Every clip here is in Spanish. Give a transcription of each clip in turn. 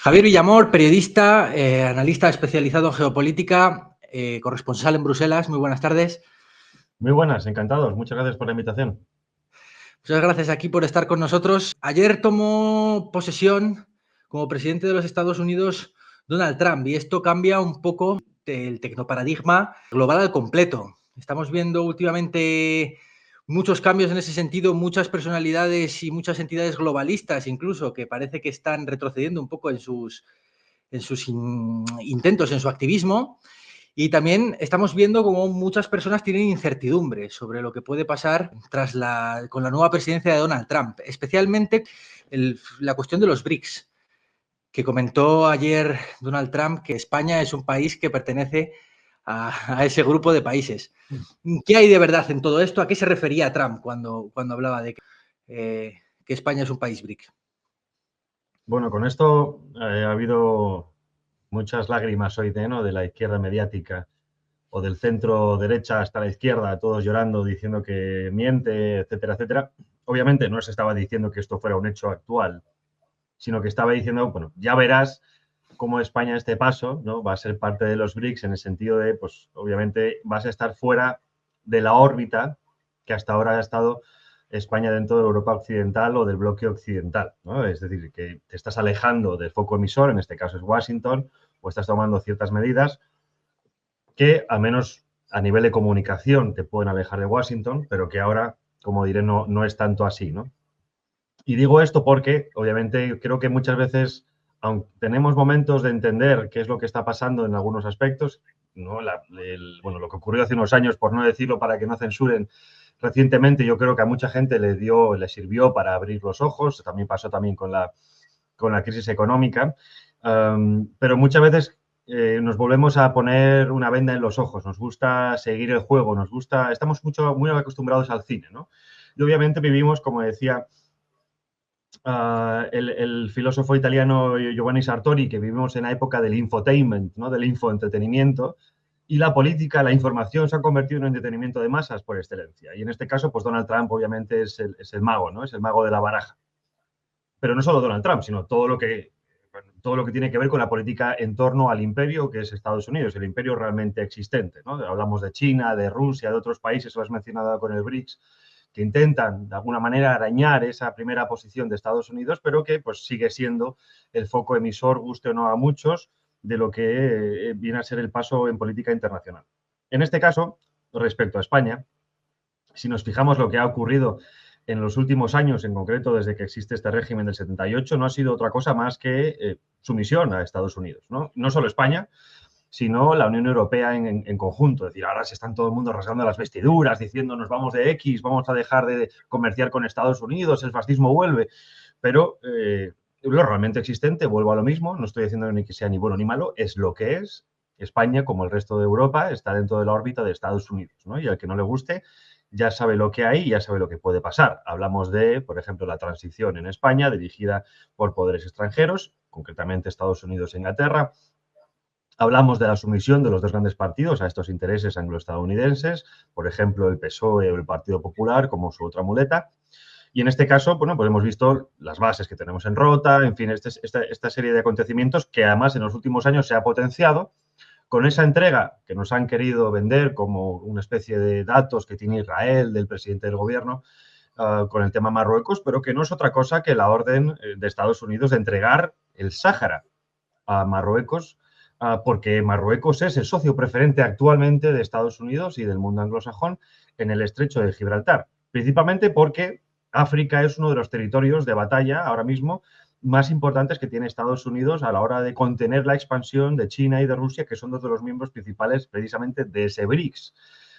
Javier Villamor, periodista, analista especializado en geopolítica, corresponsal en Bruselas. Muy buenas tardes. Muy buenas, encantados. Muchas gracias por la invitación. Muchas gracias aquí por estar con nosotros. Ayer tomó posesión como presidente de los Estados Unidos Donald Trump y esto cambia un poco el tecnoparadigma global al completo. Estamos viendo últimamente muchos cambios en ese sentido, muchas personalidades y muchas entidades globalistas incluso que parece que están retrocediendo un poco en sus intentos, en su activismo. Y también estamos viendo cómo muchas personas tienen incertidumbre sobre lo que puede pasar con la nueva presidencia de Donald Trump, especialmente la cuestión de los BRICS, que comentó ayer Donald Trump que España es un país que pertenece a ese grupo de países. ¿Qué hay de verdad en todo esto? ¿A qué se refería Trump cuando hablaba de que España es un país BRIC? Bueno, con esto ha habido muchas lágrimas hoy de la izquierda mediática o del centro derecha hasta la izquierda, todos llorando, diciendo que miente, etcétera, etcétera. Obviamente no se estaba diciendo que esto fuera un hecho actual, sino que estaba diciendo, bueno, ya verás cómo España a este paso, ¿no? Va a ser parte de los BRICS en el sentido de, pues obviamente vas a estar fuera de la órbita que hasta ahora ha estado España dentro de Europa Occidental o del bloque occidental, ¿no? Es decir, que te estás alejando del foco emisor, en este caso es Washington, o estás tomando ciertas medidas que, al menos a nivel de comunicación, te pueden alejar de Washington, pero que ahora, como diré, no es tanto así, ¿no? Y digo esto porque, obviamente, creo que muchas veces, aunque tenemos momentos de entender qué es lo que está pasando en algunos aspectos, ¿no? Bueno, lo que ocurrió hace unos años, por no decirlo, para que no censuren recientemente, yo creo que a mucha gente le sirvió para abrir los ojos, también pasó también con la crisis económica, pero muchas veces nos volvemos a poner una venda en los ojos, nos gusta seguir el juego, estamos muy acostumbrados al cine, ¿no? Y obviamente vivimos, como decía el filósofo italiano Giovanni Sartori, que vivimos en la época del infotainment, ¿no? Del infoentretenimiento, y la política, la información se ha convertido en un entretenimiento de masas por excelencia. Y en este caso, pues Donald Trump obviamente es el mago, ¿no? Es el mago de la baraja. Pero no solo Donald Trump, sino todo lo que tiene que ver con la política en torno al imperio que es Estados Unidos, el imperio realmente existente, ¿no? Hablamos de China, de Rusia, de otros países, lo has mencionado con el BRICS, que intentan de alguna manera arañar esa primera posición de Estados Unidos, pero que pues sigue siendo el foco emisor, guste o no a muchos, de lo que viene a ser el paso en política internacional. En este caso, respecto a España, si nos fijamos lo que ha ocurrido en los últimos años, en concreto desde que existe este régimen del 78, no ha sido otra cosa más que sumisión a Estados Unidos, ¿no? No solo España, sino la Unión Europea en conjunto. Es decir, ahora se están todo el mundo rasgando las vestiduras, diciendo nos vamos de X, vamos a dejar de comerciar con Estados Unidos, el fascismo vuelve. Pero lo realmente existente, vuelvo a lo mismo, no estoy diciendo ni que sea ni bueno ni malo, es lo que es. España, como el resto de Europa, está dentro de la órbita de Estados Unidos, ¿no? Y al que no le guste, ya sabe lo que hay y ya sabe lo que puede pasar. Hablamos de, por ejemplo, la transición en España dirigida por poderes extranjeros, concretamente Estados Unidos e Inglaterra. Hablamos de la sumisión de los dos grandes partidos a estos intereses angloestadounidenses, por ejemplo, el PSOE o el Partido Popular como su otra muleta. Y en este caso, bueno, pues hemos visto las bases que tenemos en Rota, en fin, esta serie de acontecimientos que además en los últimos años se ha potenciado con esa entrega que nos han querido vender como una especie de datos que tiene Israel, del presidente del gobierno, con el tema Marruecos, pero que no es otra cosa que la orden de Estados Unidos de entregar el Sáhara a Marruecos, porque Marruecos es el socio preferente actualmente de Estados Unidos y del mundo anglosajón en el estrecho de Gibraltar, principalmente porque África es uno de los territorios de batalla ahora mismo más importantes que tiene Estados Unidos a la hora de contener la expansión de China y de Rusia, que son dos de los miembros principales precisamente de ese BRICS.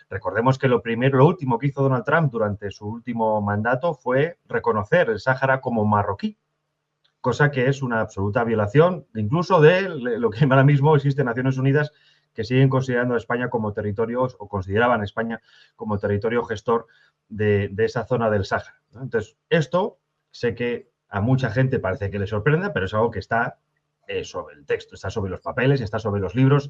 Recordemos que lo último que hizo Donald Trump durante su último mandato fue reconocer el Sáhara como marroquí, cosa que es una absoluta violación incluso de lo que ahora mismo existe en Naciones Unidas, que siguen considerando a España como territorio, o consideraban a España como territorio gestor de esa zona del Sáhara, ¿no? Entonces, esto sé que a mucha gente parece que le sorprende, pero es algo que está sobre el texto, está sobre los papeles, está sobre los libros.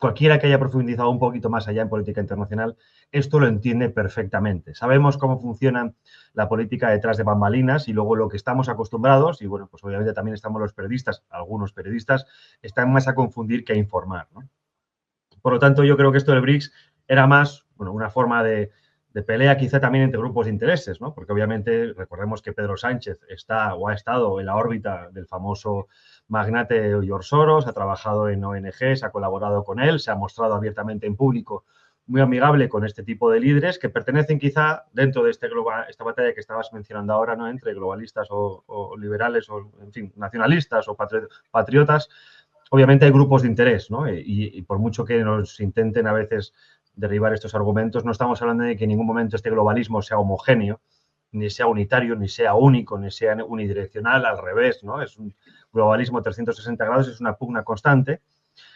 cualquiera que haya profundizado un poquito más allá en política internacional, esto lo entiende perfectamente. Sabemos cómo funciona la política detrás de bambalinas y luego lo que estamos acostumbrados, y bueno, pues obviamente también estamos los periodistas, algunos periodistas, están más a confundir que a informar, ¿no? Por lo tanto, yo creo que esto del BRICS era más, bueno, una forma de pelea quizá también entre grupos de intereses, ¿no? Porque obviamente recordemos que Pedro Sánchez está o ha estado en la órbita del famoso magnate George Soros, ha trabajado en ONGs, ha colaborado con él, se ha mostrado abiertamente en público muy amigable con este tipo de líderes que pertenecen quizá dentro de esta batalla que estabas mencionando ahora, ¿no? Entre globalistas o liberales o, en fin, nacionalistas o patriotas. Obviamente hay grupos de interés, ¿no? Y por mucho que nos intenten a veces derribar estos argumentos, no estamos hablando de que en ningún momento este globalismo sea homogéneo, ni sea unitario, ni sea único, ni sea unidireccional, al revés, ¿no? Es un globalismo 360 grados, es una pugna constante.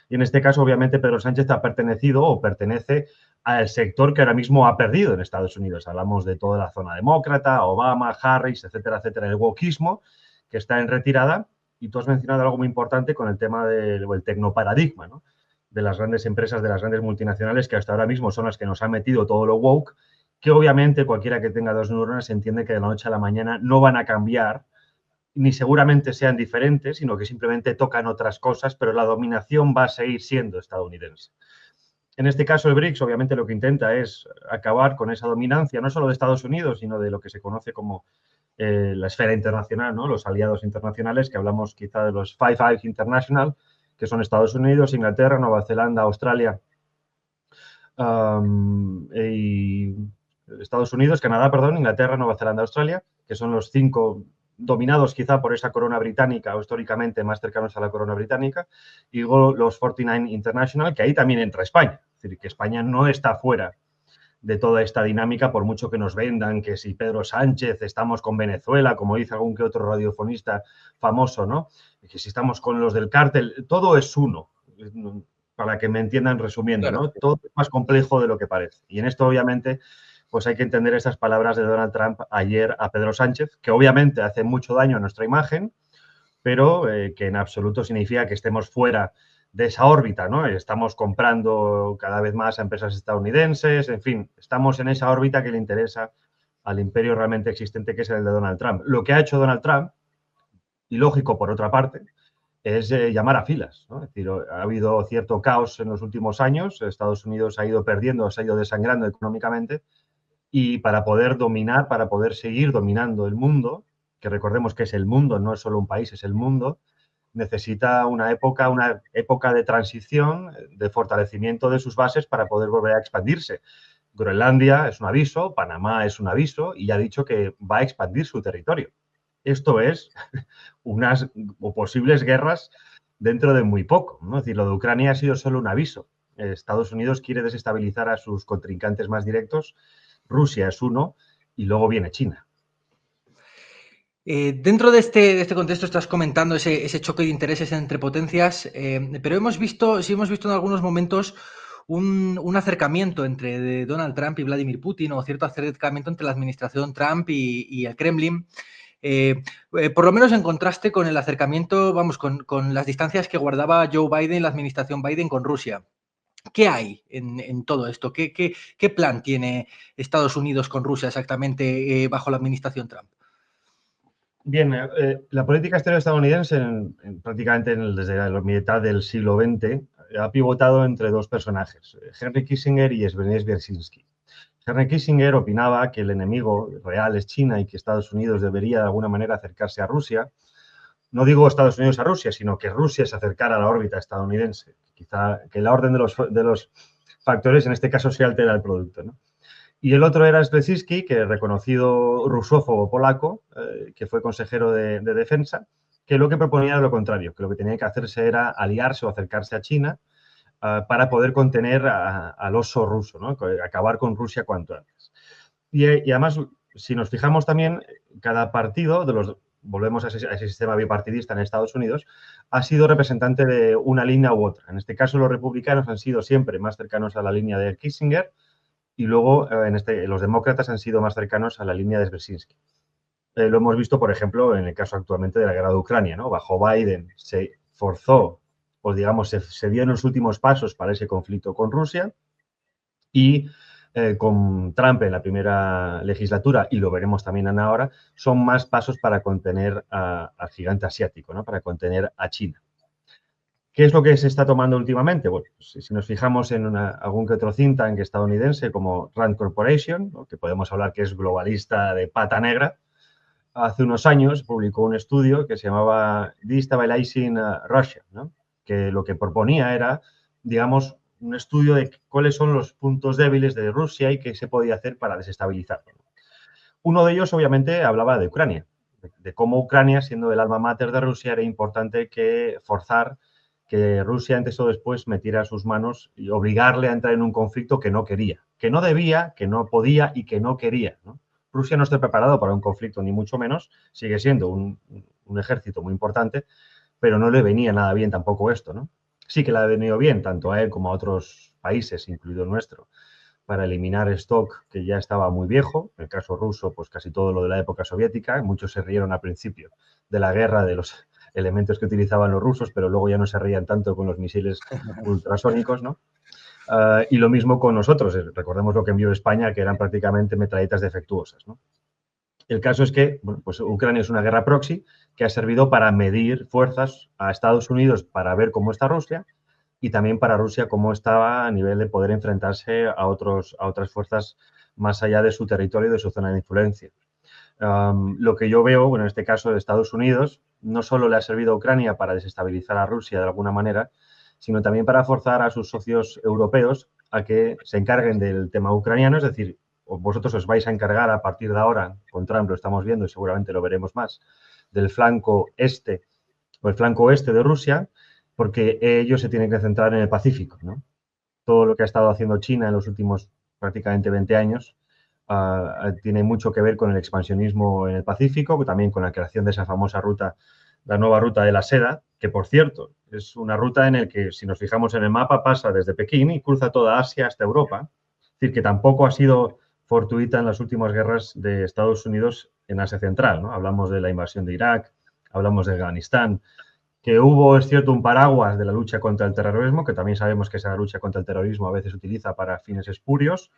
Y en este caso, obviamente, Pedro Sánchez ha pertenecido o pertenece al sector que ahora mismo ha perdido en Estados Unidos. Hablamos de toda la zona demócrata, Obama, Harris, etcétera, etcétera, el wokismo, que está en retirada. Y tú has mencionado algo muy importante con el tema del tecnoparadigma, ¿no? De las grandes empresas, de las grandes multinacionales, que hasta ahora mismo son las que nos han metido todo lo woke, que obviamente cualquiera que tenga dos neuronas entiende que de la noche a la mañana no van a cambiar, ni seguramente sean diferentes, sino que simplemente tocan otras cosas, pero la dominación va a seguir siendo estadounidense. En este caso, el BRICS obviamente lo que intenta es acabar con esa dominancia, no solo de Estados Unidos, sino de lo que se conoce como la esfera internacional, ¿no? Los aliados internacionales, que hablamos quizá de los Five Eyes International, que son Estados Unidos, Inglaterra, Nueva Zelanda, Australia y Estados Unidos, Canadá, perdón, Inglaterra, Nueva Zelanda, Australia, que son los 5 dominados quizá por esa corona británica o históricamente más cercanos a la corona británica, y luego los 49 International, que ahí también entra España. Es decir, que España no está fuera de toda esta dinámica, por mucho que nos vendan que si Pedro Sánchez estamos con Venezuela, como dice algún que otro radiofonista famoso, ¿no? Que si estamos con los del cártel, todo es uno, para que me entiendan resumiendo, Claro. ¿no? Todo es más complejo de lo que parece. Y en esto, obviamente, pues hay que entender estas palabras de Donald Trump ayer a Pedro Sánchez, que obviamente hace mucho daño a nuestra imagen, pero que en absoluto significa que estemos fuera de esa órbita, ¿no? Estamos comprando cada vez más a empresas estadounidenses, en fin, estamos en esa órbita que le interesa al imperio realmente existente que es el de Donald Trump. Lo que ha hecho Donald Trump, y lógico por otra parte, es llamar a filas, ¿no? Es decir, ha habido cierto caos en los últimos años, Estados Unidos ha ido perdiendo, se ha ido desangrando económicamente, y para poder dominar, para poder seguir dominando el mundo, que recordemos que es el mundo, no es solo un país, es el mundo, necesita una época de transición, de fortalecimiento de sus bases para poder volver a expandirse. Groenlandia es un aviso, Panamá es un aviso y ya ha dicho que va a expandir su territorio. Esto es unas o posibles guerras dentro de muy poco, ¿no? Es decir, lo de Ucrania ha sido solo un aviso. Estados Unidos quiere desestabilizar a sus contrincantes más directos. Rusia es uno y luego viene China. Dentro de este contexto estás comentando ese choque de intereses entre potencias, pero sí hemos visto en algunos momentos un acercamiento entre Donald Trump y Vladimir Putin, o cierto acercamiento entre la administración Trump y el Kremlin. Por lo menos en contraste con el acercamiento, vamos, con las distancias que guardaba Joe Biden, la administración Biden con Rusia. ¿Qué hay en todo esto? ¿Qué plan tiene Estados Unidos con Rusia exactamente bajo la administración Trump? Bien, la política exterior estadounidense prácticamente desde la mitad del siglo XX ha pivotado entre dos personajes, Henry Kissinger y Zbigniew Brzezinski. Henry Kissinger opinaba que el enemigo real es China y que Estados Unidos debería de alguna manera acercarse a Rusia. No digo Estados Unidos a Rusia, sino que Rusia se acercara a la órbita estadounidense. Quizá que la orden de los factores en este caso se altera el producto, ¿no? Y el otro era Brzezinski, que reconocido rusófobo polaco, que fue consejero de defensa, que lo que proponía era lo contrario, que lo que tenía que hacerse era aliarse o acercarse a China para poder contener al oso ruso, ¿no? Acabar con Rusia cuanto antes. Y además, si nos fijamos también, cada partido volvemos a ese sistema bipartidista en Estados Unidos, ha sido representante de una línea u otra. En este caso, los republicanos han sido siempre más cercanos a la línea de Kissinger, y luego los demócratas han sido más cercanos a la línea de Brzezinski. Lo hemos visto, por ejemplo, en el caso actualmente de la guerra de Ucrania, ¿no? Bajo Biden se forzó pues digamos, se dieron los últimos pasos para ese conflicto con Rusia y con Trump en la primera legislatura, y lo veremos también en ahora, son más pasos para contener al gigante asiático, ¿no? Para contener a China. ¿Qué es lo que se está tomando últimamente? Bueno, pues, si nos fijamos en algún que otro think tank estadounidense como Rand Corporation, ¿no? Que podemos hablar que es globalista de pata negra, hace unos años publicó un estudio que se llamaba Destabilizing Russia, ¿no? Que lo que proponía era, digamos, un estudio de cuáles son los puntos débiles de Rusia y qué se podía hacer para desestabilizarlo. Uno de ellos, obviamente, hablaba de Ucrania, de cómo Ucrania, siendo el alma mater de Rusia, era importante que forzar que Rusia antes o después metiera sus manos y obligarle a entrar en un conflicto que no quería, que no debía, que no podía y que no quería, ¿no? Rusia no está preparado para un conflicto, ni mucho menos, sigue siendo un ejército muy importante, pero no le venía nada bien tampoco esto, ¿no? Sí que le ha venido bien, tanto a él como a otros países, incluido el nuestro, para eliminar stock que ya estaba muy viejo. En el caso ruso, pues casi todo lo de la época soviética. Muchos se rieron al principio de la guerra, de los elementos que utilizaban los rusos, pero luego ya no se reían tanto con los misiles ultrasónicos, ¿no? Y lo mismo con nosotros. Recordemos lo que envió España, que eran prácticamente metralletas defectuosas, ¿no? El caso es que, bueno, pues Ucrania es una guerra proxy que ha servido para medir fuerzas a Estados Unidos para ver cómo está Rusia y también para Rusia cómo estaba a nivel de poder enfrentarse a otras fuerzas más allá de su territorio y de su zona de influencia. Lo que yo veo, bueno, en este caso de Estados Unidos, no solo le ha servido a Ucrania para desestabilizar a Rusia de alguna manera, sino también para forzar a sus socios europeos a que se encarguen del tema ucraniano, es decir, vosotros os vais a encargar a partir de ahora, con Trump lo estamos viendo y seguramente lo veremos más, del flanco este o el flanco oeste de Rusia, porque ellos se tienen que centrar en el Pacífico, ¿no? Todo lo que ha estado haciendo China en los últimos prácticamente 20 años tiene mucho que ver con el expansionismo en el Pacífico, también con la creación de esa famosa ruta, la nueva ruta de la seda, que por cierto es una ruta en la que, si nos fijamos en el mapa, pasa desde Pekín y cruza toda Asia hasta Europa. Es decir, que tampoco ha sido fortuita en las últimas guerras de Estados Unidos en Asia Central, ¿no? Hablamos de la invasión de Irak, hablamos de Afganistán, que hubo, es cierto, un paraguas de la lucha contra el terrorismo, que también sabemos que esa lucha contra el terrorismo a veces se utiliza para fines espurios,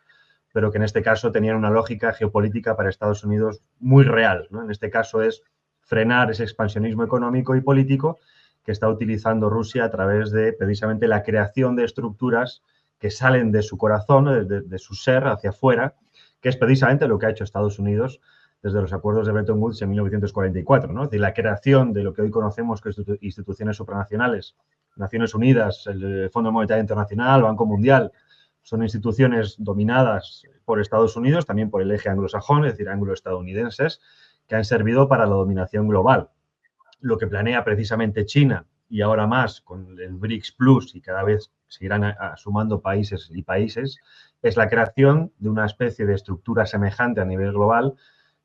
pero que en este caso tenían una lógica geopolítica para Estados Unidos muy real, ¿no? En este caso es frenar ese expansionismo económico y político que está utilizando Rusia a través de precisamente la creación de estructuras que salen de su corazón, de su ser hacia afuera, que es precisamente lo que ha hecho Estados Unidos desde los acuerdos de Bretton Woods en 1944, ¿no? De la creación de lo que hoy conocemos como instituciones supranacionales, Naciones Unidas, el Fondo Monetario Internacional, Banco Mundial, son instituciones dominadas por Estados Unidos, también por el eje anglosajón, es decir, anglo-estadounidenses, que han servido para la dominación global. Lo que planea precisamente China, y ahora más con el BRICS Plus, y cada vez seguirán sumando países y países, es la creación de una especie de estructura semejante a nivel global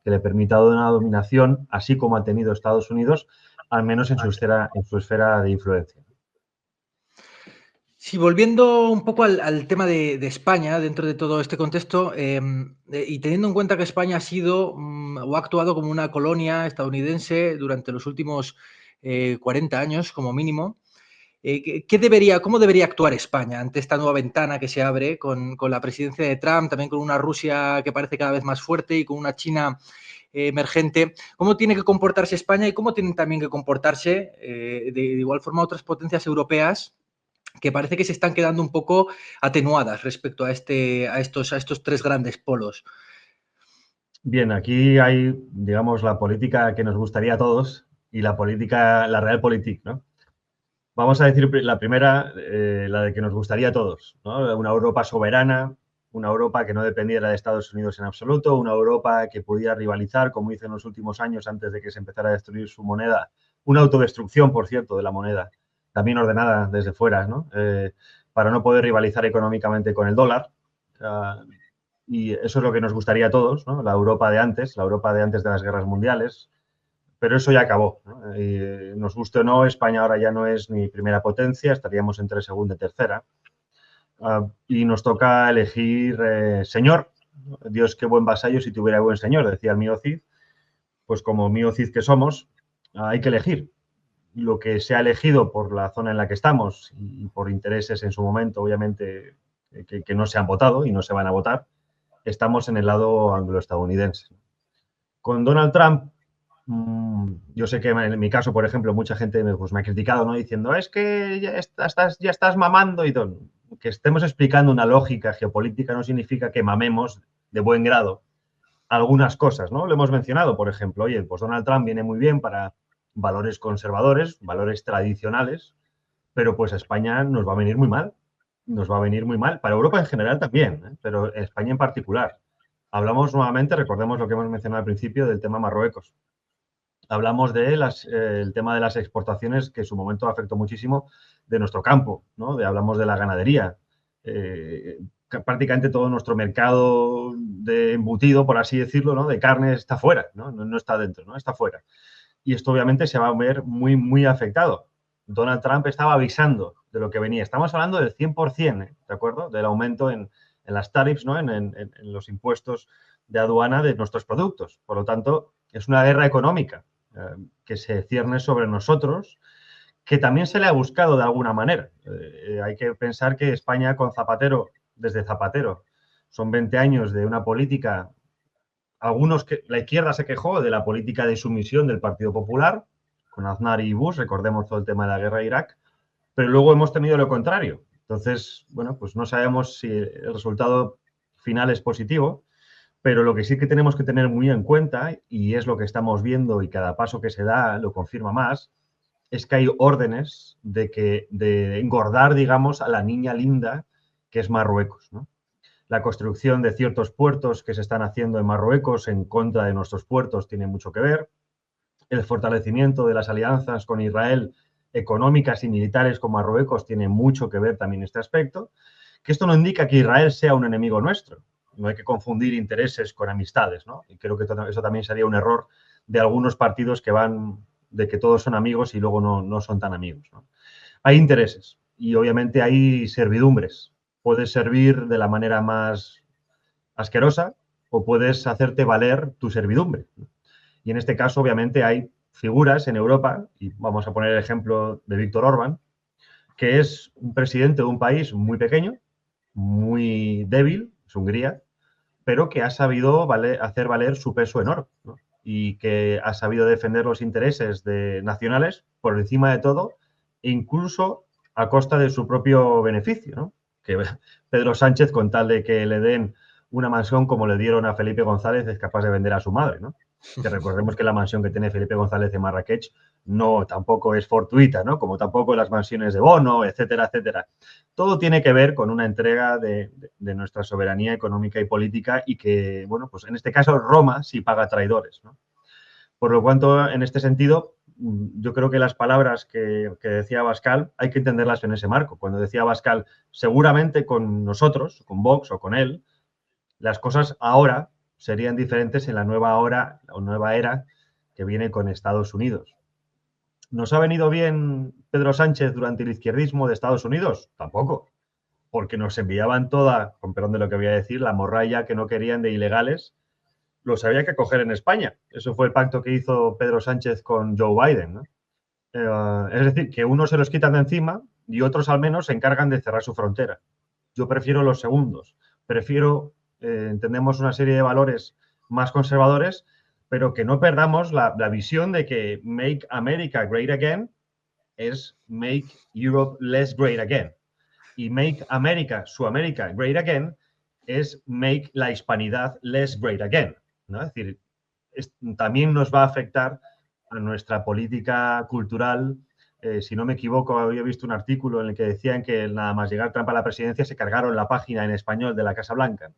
que le permita una dominación, así como ha tenido Estados Unidos, al menos en su esfera de influencia. Sí, volviendo un poco al tema de España, dentro de todo este contexto, y teniendo en cuenta que España ha sido o ha actuado como una colonia estadounidense durante los últimos 40 años, como mínimo, ¿cómo debería actuar España ante esta nueva ventana que se abre con la presidencia de Trump, también con una Rusia que parece cada vez más fuerte y con una China emergente? ¿Cómo tiene que comportarse España y cómo tienen también que comportarse de igual forma otras potencias europeas que parece que se están quedando un poco atenuadas respecto a estos tres grandes polos? Bien, aquí hay, digamos, la política que nos gustaría a todos y la política, la realpolitik, ¿no? Vamos a decir la primera, la de que nos gustaría a todos, ¿no? Una Europa soberana, una Europa que no dependiera de Estados Unidos en absoluto, una Europa que pudiera rivalizar, como hizo en los últimos años antes de que se empezara a destruir su moneda, una autodestrucción, por cierto, de la moneda, también ordenada desde fuera, ¿no? Para no poder rivalizar económicamente con el dólar. Y eso es lo que nos gustaría a todos, ¿no? La Europa de antes de las guerras mundiales, pero eso ya acabó, ¿no? Y nos guste o no, España ahora ya no es ni primera potencia, estaríamos entre segunda y tercera. Y nos toca elegir señor. Dios, qué buen vasallo si tuviera buen señor, decía el mío Cid. Pues como mío Cid que somos, hay que elegir. lo que se ha elegido por la zona en la que estamos y por intereses en su momento, obviamente, que no se han votado y no se van a votar, estamos en el lado angloestadounidense. Con Donald Trump, yo sé que en mi caso, por ejemplo, mucha gente pues, me ha criticado, ¿no? Diciendo, es que ya estás mamando y todo. Que estemos explicando una lógica geopolítica no significa que mamemos de buen grado algunas cosas, ¿no? Lo hemos mencionado, por ejemplo, oye, pues Donald Trump viene muy bien para valores conservadores, valores tradicionales, pero pues a España nos va a venir muy mal. Nos va a venir muy mal. Para Europa en general también, ¿eh? Pero España en particular. Hablamos nuevamente, recordemos lo que hemos mencionado al principio del tema Marruecos. Hablamos de el tema de las exportaciones, que en su momento afectó muchísimo de nuestro campo, ¿no? Hablamos de la ganadería. Prácticamente todo nuestro mercado de embutido, por así decirlo, ¿no? De carne está fuera, ¿no? No está dentro, ¿no? Está fuera. Y esto obviamente se va a ver muy, muy afectado. Donald Trump estaba avisando de lo que venía. Estamos hablando del 100%, ¿de acuerdo? Del aumento en las tariffs, ¿no? En los impuestos de aduana de nuestros productos. Por lo tanto, es una guerra económica que se cierne sobre nosotros, que también se le ha buscado de alguna manera. Hay que pensar que España con Zapatero, desde Zapatero, son 20 años de una política. Algunos que la izquierda se quejó de la política de sumisión del Partido Popular, con Aznar y Bush, recordemos todo el tema de la guerra de Irak, pero luego hemos tenido lo contrario. Entonces, bueno, pues no sabemos si el resultado final es positivo, pero lo que sí que tenemos que tener muy en cuenta, y es lo que estamos viendo y cada paso que se da lo confirma más, es que hay órdenes de engordar, digamos, a la niña linda que es Marruecos, ¿no? La construcción de ciertos puertos que se están haciendo en Marruecos en contra de nuestros puertos tiene mucho que ver. El fortalecimiento de las alianzas con Israel, económicas y militares con Marruecos, tiene mucho que ver también en este aspecto. Que esto no indica que Israel sea un enemigo nuestro. No hay que confundir intereses con amistades, ¿no? Y creo que eso también sería un error de algunos partidos que van de que todos son amigos y luego no son tan amigos, ¿no? Hay intereses y obviamente hay servidumbres. Puedes servir de la manera más asquerosa o puedes hacerte valer tu servidumbre. Y en este caso, obviamente, hay figuras en Europa, y vamos a poner el ejemplo de Víctor Orbán, que es un presidente de un país muy pequeño, muy débil, es Hungría, pero que ha sabido hacer valer su peso enorme, ¿no? Y que ha sabido defender los intereses nacionales por encima de todo, e incluso a costa de su propio beneficio, ¿no? Que Pedro Sánchez, con tal de que le den una mansión como le dieron a Felipe González, es capaz de vender a su madre, ¿no? Que recordemos que la mansión que tiene Felipe González en Marrakech no tampoco es fortuita, ¿no? Como tampoco las mansiones de Bono, etcétera, etcétera. Todo tiene que ver con una entrega de nuestra soberanía económica y política y que, bueno, pues en este caso Roma sí paga traidores, ¿no? Por lo cuanto, en este sentido, yo creo que las palabras que decía Abascal hay que entenderlas en ese marco. Cuando decía Abascal, seguramente con nosotros, con Vox o con él, las cosas ahora serían diferentes en la nueva hora o nueva era que viene con Estados Unidos. ¿Nos ha venido bien Pedro Sánchez durante el izquierdismo de Estados Unidos? Tampoco, porque nos enviaban toda, con perdón de lo que voy a decir, la morralla que no querían de ilegales, los había que coger en España. Eso fue el pacto que hizo Pedro Sánchez con Joe Biden, ¿no? Es decir, que unos se los quitan de encima y otros al menos se encargan de cerrar su frontera. Yo prefiero los segundos. Prefiero, entendemos una serie de valores más conservadores, pero que no perdamos la visión de que Make America Great Again es Make Europe Less Great Again. Y Make America, su América Great Again es Make la hispanidad Less Great Again, ¿no? Es decir, también nos va a afectar a nuestra política cultural. Si no me equivoco, había visto un artículo en el que decían que nada más llegar Trump a la presidencia se cargaron la página en español de la Casa Blanca.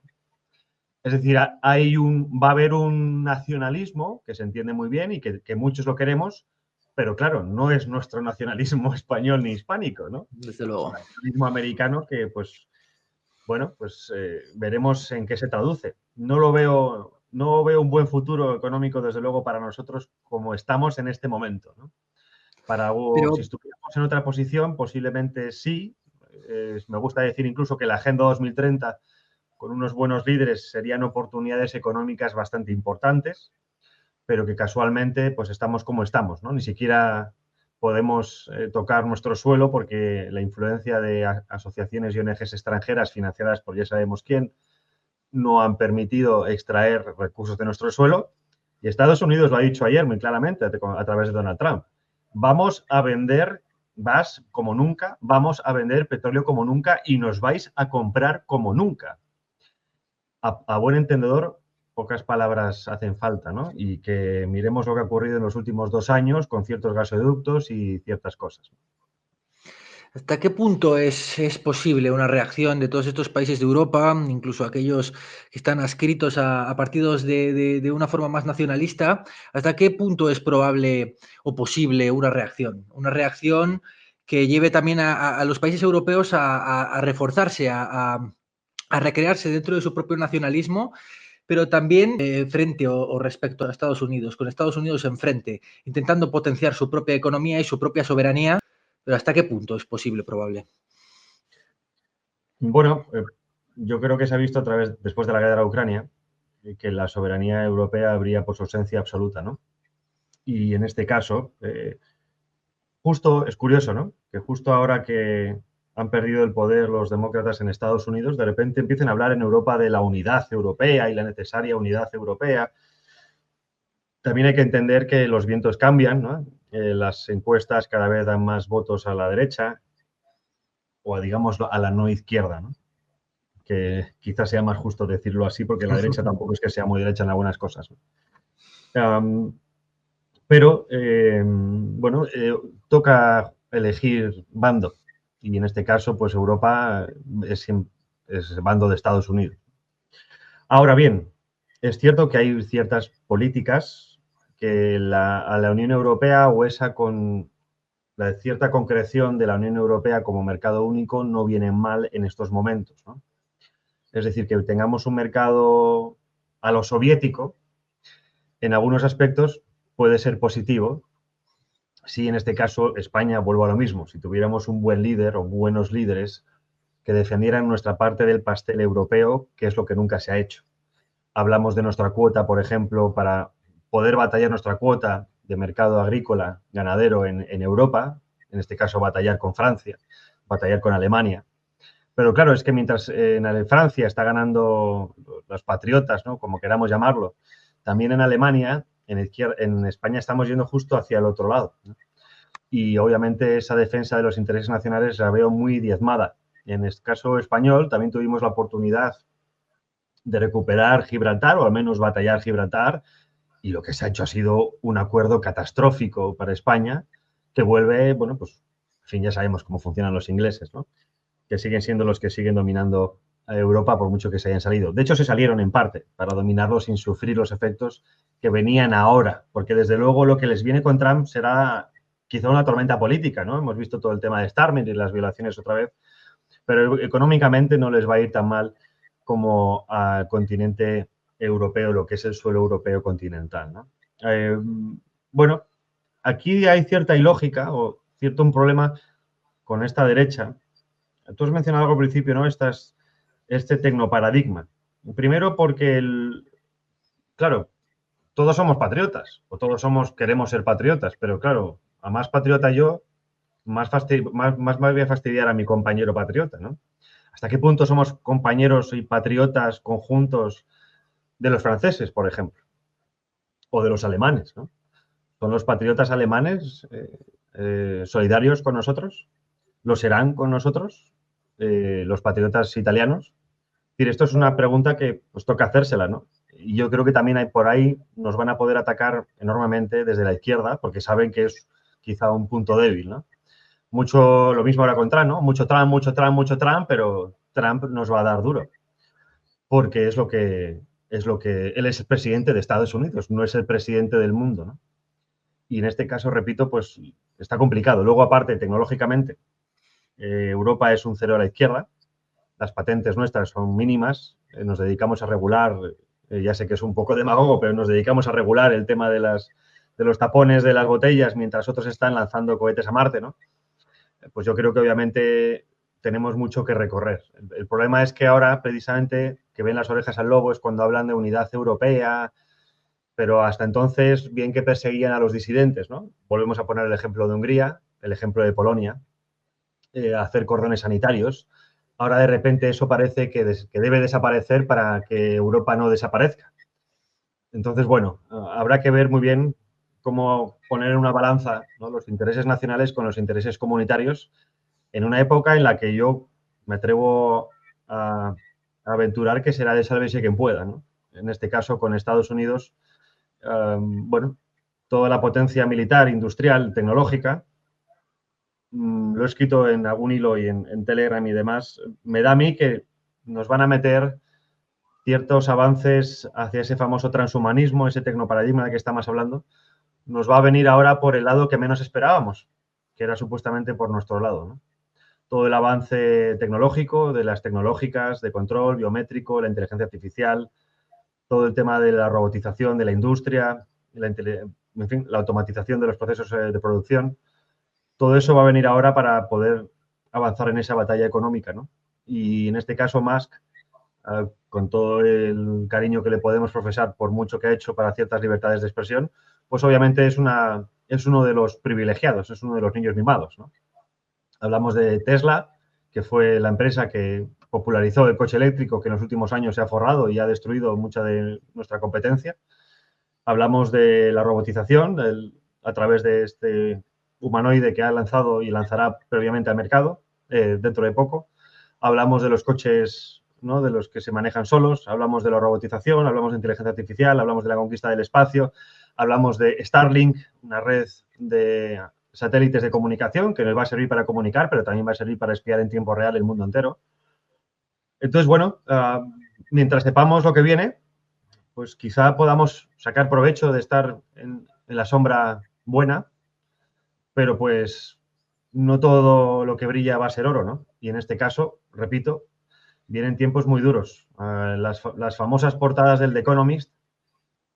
Es decir, va a haber un nacionalismo que se entiende muy bien y que muchos lo queremos, pero claro, no es nuestro nacionalismo español ni hispánico, ¿no? Desde luego. Es un nacionalismo americano que, pues, bueno, pues veremos en qué se traduce. No veo un buen futuro económico, desde luego, para nosotros como estamos en este momento, ¿no? Si estuviéramos en otra posición, posiblemente sí. Me gusta decir incluso que la Agenda 2030, con unos buenos líderes, serían oportunidades económicas bastante importantes, pero que casualmente pues estamos como estamos, ¿no? Ni siquiera podemos tocar nuestro suelo porque la influencia de asociaciones y ONGs extranjeras financiadas por ya sabemos quién no han permitido extraer recursos de nuestro suelo. Y Estados Unidos lo ha dicho ayer muy claramente a través de Donald Trump. Vamos a vender gas como nunca, vamos a vender petróleo como nunca y nos vais a comprar como nunca. A buen entendedor, pocas palabras hacen falta, ¿no? Y que miremos lo que ha ocurrido en los últimos 2 años con ciertos gasoductos y ciertas cosas. ¿Hasta qué punto es posible una reacción de todos estos países de Europa, incluso aquellos que están adscritos a partidos de una forma más nacionalista? ¿Hasta qué punto es probable o posible una reacción? Una reacción que lleve también a los países europeos a reforzarse, a recrearse dentro de su propio nacionalismo, pero también frente o respecto a Estados Unidos, con Estados Unidos enfrente, intentando potenciar su propia economía y su propia soberanía. Pero ¿hasta qué punto es posible, probable? Bueno, yo creo que se ha visto después de la guerra de Ucrania, que la soberanía europea brilla por su ausencia absoluta, ¿no? Y en este caso, justo es curioso, ¿no? Que justo ahora que han perdido el poder los demócratas en Estados Unidos, de repente empiecen a hablar en Europa de la unidad europea y la necesaria unidad europea. También hay que entender que los vientos cambian, ¿no? Las encuestas cada vez dan más votos a la derecha o, digamos, a la no izquierda, ¿no? Que quizás sea más justo decirlo así, porque la derecha tampoco es que sea muy derecha en algunas cosas, ¿no? Pero, bueno, toca elegir bando. Y en este caso, pues Europa es bando de Estados Unidos. Ahora bien, es cierto que hay ciertas políticas que a la Unión Europea o esa con la cierta concreción de la Unión Europea como mercado único no vienen mal en estos momentos, ¿no? Es decir, que tengamos un mercado a lo soviético, en algunos aspectos puede ser positivo. Si en este caso España, vuelvo a lo mismo, si tuviéramos un buen líder o buenos líderes que defendieran nuestra parte del pastel europeo, que es lo que nunca se ha hecho. Hablamos de nuestra cuota, por ejemplo, para poder batallar nuestra cuota de mercado agrícola, ganadero en Europa, en este caso batallar con Francia, batallar con Alemania. Pero claro, es que mientras en Francia está ganando los patriotas, ¿no? Como queramos llamarlo, también en Alemania, en España estamos yendo justo hacia el otro lado, ¿no? Y obviamente esa defensa de los intereses nacionales la veo muy diezmada. En el caso español también tuvimos la oportunidad de recuperar Gibraltar, o al menos batallar Gibraltar, y lo que se ha hecho ha sido un acuerdo catastrófico para España, que vuelve, bueno, pues, en fin, ya sabemos cómo funcionan los ingleses, ¿no? Que siguen siendo los que siguen dominando a Europa por mucho que se hayan salido. De hecho, se salieron en parte para dominarlo sin sufrir los efectos que venían ahora, porque desde luego lo que les viene con Trump será quizá una tormenta política, ¿no? Hemos visto todo el tema de Starmer y las violaciones otra vez, pero económicamente no les va a ir tan mal como al continente europeo, lo que es el suelo europeo continental, ¿no? Bueno, aquí hay cierta ilógica o cierto un problema con esta derecha. Tú has mencionado algo al principio, ¿no? Este tecnoparadigma. Primero porque, claro, todos somos patriotas o queremos ser patriotas, pero claro, a más patriota yo, más me voy a fastidiar a mi compañero patriota, ¿no? ¿Hasta qué punto somos compañeros y patriotas conjuntos de los franceses, por ejemplo? O de los alemanes, ¿no? ¿Son los patriotas alemanes solidarios con nosotros? ¿Lo serán con nosotros? ¿Los patriotas italianos? Es decir, esto es una pregunta que pues toca hacérsela, ¿no? Y yo creo que también hay por ahí nos van a poder atacar enormemente desde la izquierda, porque saben que es quizá un punto débil, ¿no? Mucho, lo mismo ahora con Trump, ¿no? Mucho Trump, mucho Trump, mucho Trump, pero Trump nos va a dar duro, porque es lo que él es el presidente de Estados Unidos, no es el presidente del mundo, ¿no? Y en este caso, repito, pues está complicado. Luego, aparte, tecnológicamente, Europa es un cero a la izquierda, las patentes nuestras son mínimas, nos dedicamos a regular, ya sé que es un poco demagogo, pero nos dedicamos a regular el tema de los tapones de las botellas mientras otros están lanzando cohetes a Marte, ¿no? Pues yo creo que obviamente tenemos mucho que recorrer. El problema es que ahora, precisamente, que ven las orejas al lobo es cuando hablan de unidad europea pero hasta entonces, bien que perseguían a los disidentes, ¿no? Volvemos a poner el ejemplo de Hungría, el ejemplo de Polonia, hacer cordones sanitarios. Ahora de repente eso parece que debe desaparecer para que Europa no desaparezca. Entonces, bueno, habrá que ver muy bien cómo poner en una balanza, ¿no?, los intereses nacionales con los intereses comunitarios en una época en la que yo me atrevo a aventurar que será de sálvese quien pueda, ¿no? En este caso, con Estados Unidos, bueno, toda la potencia militar, industrial, tecnológica, lo he escrito en algún hilo y en Telegram y demás, me da a mí que nos van a meter ciertos avances hacia ese famoso transhumanismo, ese tecnoparadigma de que estamos hablando, nos va a venir ahora por el lado que menos esperábamos, que era supuestamente por nuestro lado, ¿no? Todo el avance tecnológico, de las tecnológicas, de control biométrico, la inteligencia artificial, todo el tema de la robotización de la industria, en fin, la automatización de los procesos de producción. Todo eso va a venir ahora para poder avanzar en esa batalla económica, ¿no? Y en este caso, Musk, con todo el cariño que le podemos profesar por mucho que ha hecho para ciertas libertades de expresión, pues obviamente es uno de los privilegiados, es uno de los niños mimados, ¿no? Hablamos de Tesla, que fue la empresa que popularizó el coche eléctrico, que en los últimos años se ha forrado y ha destruido mucha de nuestra competencia. Hablamos de la robotización a través de este humanoide que ha lanzado y lanzará previamente al mercado dentro de poco. Hablamos de los coches, ¿no?, de los que se manejan solos, hablamos de la robotización, hablamos de inteligencia artificial, hablamos de la conquista del espacio, hablamos de Starlink, una red de satélites de comunicación que nos va a servir para comunicar, pero también va a servir para espiar en tiempo real el mundo entero. Entonces, bueno, mientras sepamos lo que viene, pues quizá podamos sacar provecho de estar en la sombra buena, pero pues no todo lo que brilla va a ser oro, ¿no? Y en este caso, repito, vienen tiempos muy duros. Las famosas portadas del The Economist,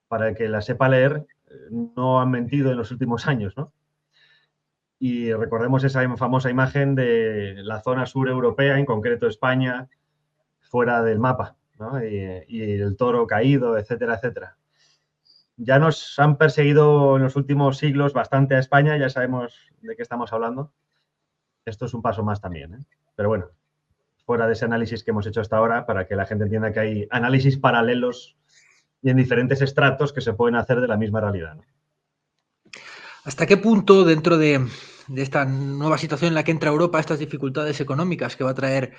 para el que las sepa leer, no han mentido en los últimos años, ¿no? Y recordemos esa famosa imagen de la zona sur europea, en concreto España, fuera del mapa, ¿no? Y el toro caído, etcétera, etcétera. Ya nos han perseguido en los últimos siglos bastante a España, ya sabemos de qué estamos hablando. Esto es un paso más también, ¿eh? Pero bueno, fuera de ese análisis que hemos hecho hasta ahora, para que la gente entienda que hay análisis paralelos y en diferentes estratos que se pueden hacer de la misma realidad, ¿no? ¿Hasta qué punto, dentro de esta nueva situación en la que entra Europa, estas dificultades económicas que va a traer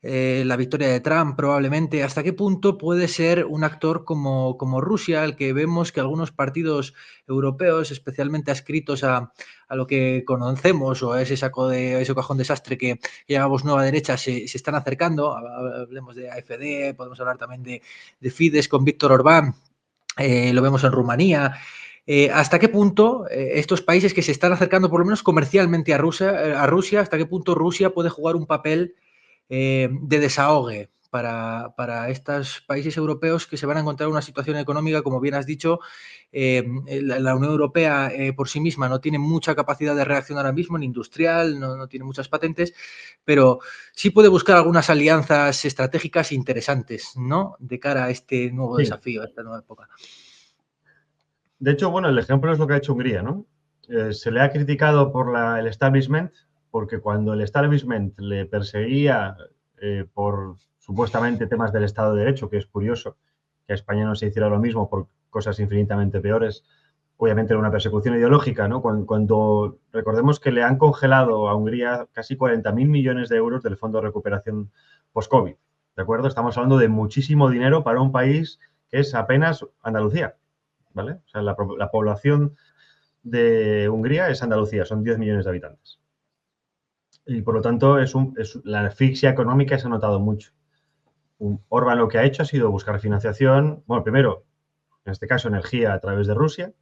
la victoria de Trump probablemente, hasta qué punto puede ser un actor como Rusia, el que vemos que algunos partidos europeos, especialmente adscritos a lo que conocemos o a ese ese cajón desastre que llamamos nueva derecha, se están acercando? Hablemos de AfD, podemos hablar también de Fidesz con Víctor Orbán, lo vemos en Rumanía. ¿Hasta qué punto estos países que se están acercando, por lo menos comercialmente a Rusia, hasta qué punto Rusia puede jugar un papel de desahogue para estos países europeos que se van a encontrar en una situación económica, como bien has dicho? La Unión Europea por sí misma no tiene mucha capacidad de reacción ahora mismo en industrial, no tiene muchas patentes, pero sí puede buscar algunas alianzas estratégicas interesantes, ¿no?, de cara a este nuevo Sí. desafío, a esta nueva época. De hecho, bueno, el ejemplo es lo que ha hecho Hungría, ¿no? Se le ha criticado por el establishment, porque cuando el establishment le perseguía por supuestamente temas del Estado de Derecho, que es curioso que a España no se hiciera lo mismo por cosas infinitamente peores, obviamente era una persecución ideológica, ¿no? Cuando recordemos que le han congelado a Hungría casi 40.000 millones de euros del Fondo de Recuperación post-COVID, ¿de acuerdo? Estamos hablando de muchísimo dinero para un país que es apenas Andalucía, ¿vale? O sea, la población de Hungría es Andalucía, son 10 millones de habitantes. Y por lo tanto, la asfixia económica se ha notado mucho. Orbán lo que ha hecho ha sido buscar financiación, bueno, primero, en este caso, energía a través de Rusia.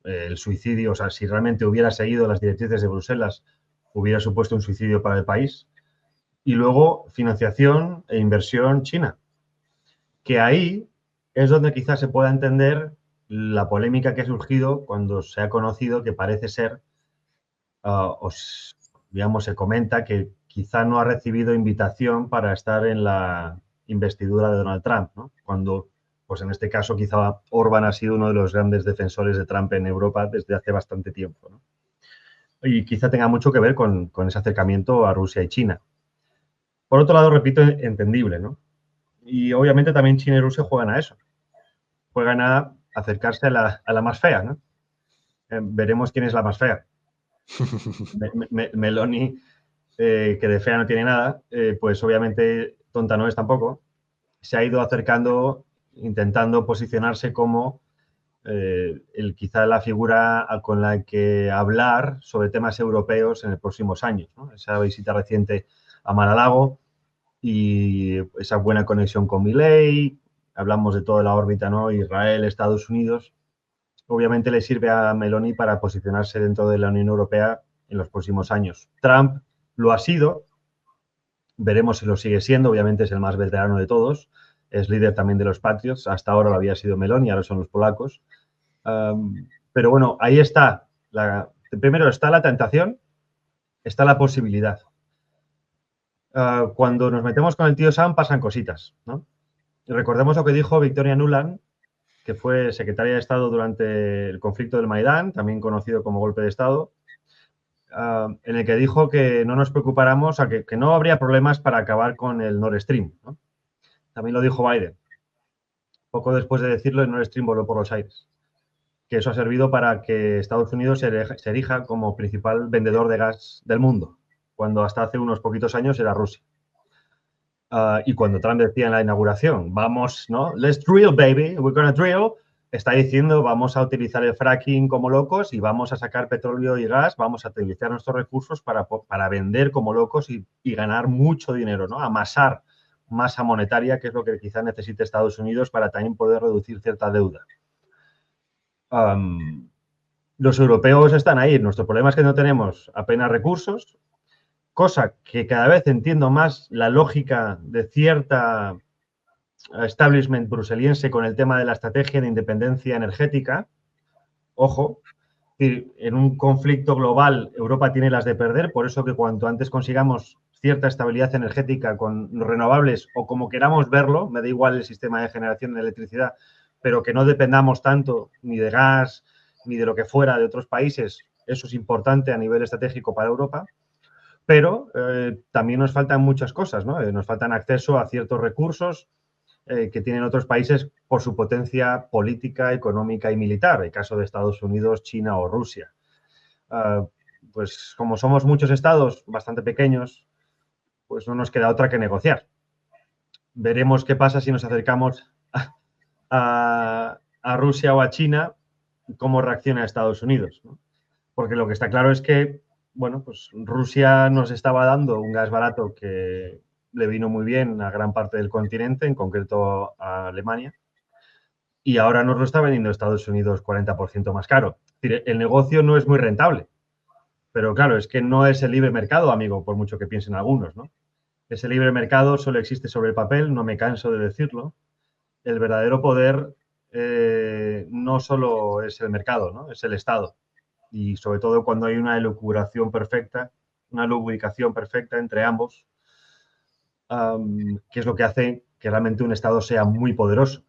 El suicidio, o sea, si realmente hubiera seguido las directrices de Bruselas, hubiera supuesto un suicidio para el país. Y luego, financiación e inversión china, que ahí es donde quizás se pueda entender la polémica que ha surgido cuando se ha conocido que parece ser, digamos, se comenta que quizá no ha recibido invitación para estar en la investidura de Donald Trump, ¿no? Cuando pues en este caso quizá Orbán ha sido uno de los grandes defensores de Trump en Europa desde hace bastante tiempo, ¿no? Y quizá tenga mucho que ver con ese acercamiento a Rusia y China. Por otro lado, repito, entendible, ¿no? Y obviamente también China y Rusia juegan a eso. Juegan a acercarse a la más fea, ¿no? Veremos quién es la más fea. Meloni, que de fea no tiene nada, pues obviamente tonta no es tampoco. Se ha ido acercando, intentando posicionarse como quizá la figura con la que hablar sobre temas europeos en los próximos años, ¿no? Esa visita reciente a Mar-a-Lago y esa buena conexión con Milei, hablamos de toda la órbita, ¿no? Israel, Estados Unidos, obviamente le sirve a Meloni para posicionarse dentro de la Unión Europea en los próximos años. Trump lo ha sido, veremos si lo sigue siendo, obviamente es el más veterano de todos, es líder también de los Patriots, hasta ahora lo había sido Meloni, ahora son los polacos. Pero bueno, ahí está. Primero está la tentación, está la posibilidad. Cuando nos metemos con el tío Sam pasan cositas, ¿no? Y recordemos lo que dijo Victoria Nuland, que fue secretaria de Estado durante el conflicto del Maidán, también conocido como golpe de Estado, en el que dijo que no nos preocupáramos, que no habría problemas para acabar con el Nord Stream, ¿no? También lo dijo Biden. Poco después de decirlo, el Nord Stream voló por los aires. Que eso ha servido para que Estados Unidos se erija como principal vendedor de gas del mundo, cuando hasta hace unos poquitos años era Rusia. Y cuando Trump decía en la inauguración, vamos, ¿no? Let's drill, baby, we're gonna drill, está diciendo, vamos a utilizar el fracking como locos y vamos a sacar petróleo y gas, vamos a utilizar nuestros recursos para vender como locos y ganar mucho dinero, ¿no? Amasar masa monetaria, que es lo que quizás necesite Estados Unidos para también poder reducir cierta deuda. Los europeos están ahí. Nuestro problema es que no tenemos apenas recursos, cosa que cada vez entiendo más la lógica de cierta establishment bruseliense con el tema de la estrategia de independencia energética. Ojo, en un conflicto global Europa tiene las de perder, por eso que cuanto antes consigamos cierta estabilidad energética con renovables o como queramos verlo, me da igual el sistema de generación de electricidad, pero que no dependamos tanto ni de gas ni de lo que fuera de otros países, eso es importante a nivel estratégico para Europa, pero también nos faltan muchas cosas, ¿no? Nos faltan acceso a ciertos recursos que tienen otros países por su potencia política, económica y militar, el caso de Estados Unidos, China o Rusia. Pues como somos muchos estados bastante pequeños, pues no nos queda otra que negociar. Veremos qué pasa si nos acercamos a Rusia o a China, cómo reacciona Estados Unidos, ¿no? Porque lo que está claro es que, bueno, pues Rusia nos estaba dando un gas barato que le vino muy bien a gran parte del continente, en concreto a Alemania, y ahora nos lo está vendiendo Estados Unidos 40% más caro. Es decir, el negocio no es muy rentable, pero claro, es que no es el libre mercado, amigo, por mucho que piensen algunos, ¿no? Ese libre mercado solo existe sobre el papel, no me canso de decirlo. El verdadero poder no solo es el mercado, ¿no? Es el Estado. Y sobre todo cuando hay una elucubración perfecta, una lubricación perfecta entre ambos, que es lo que hace que realmente un Estado sea muy poderoso.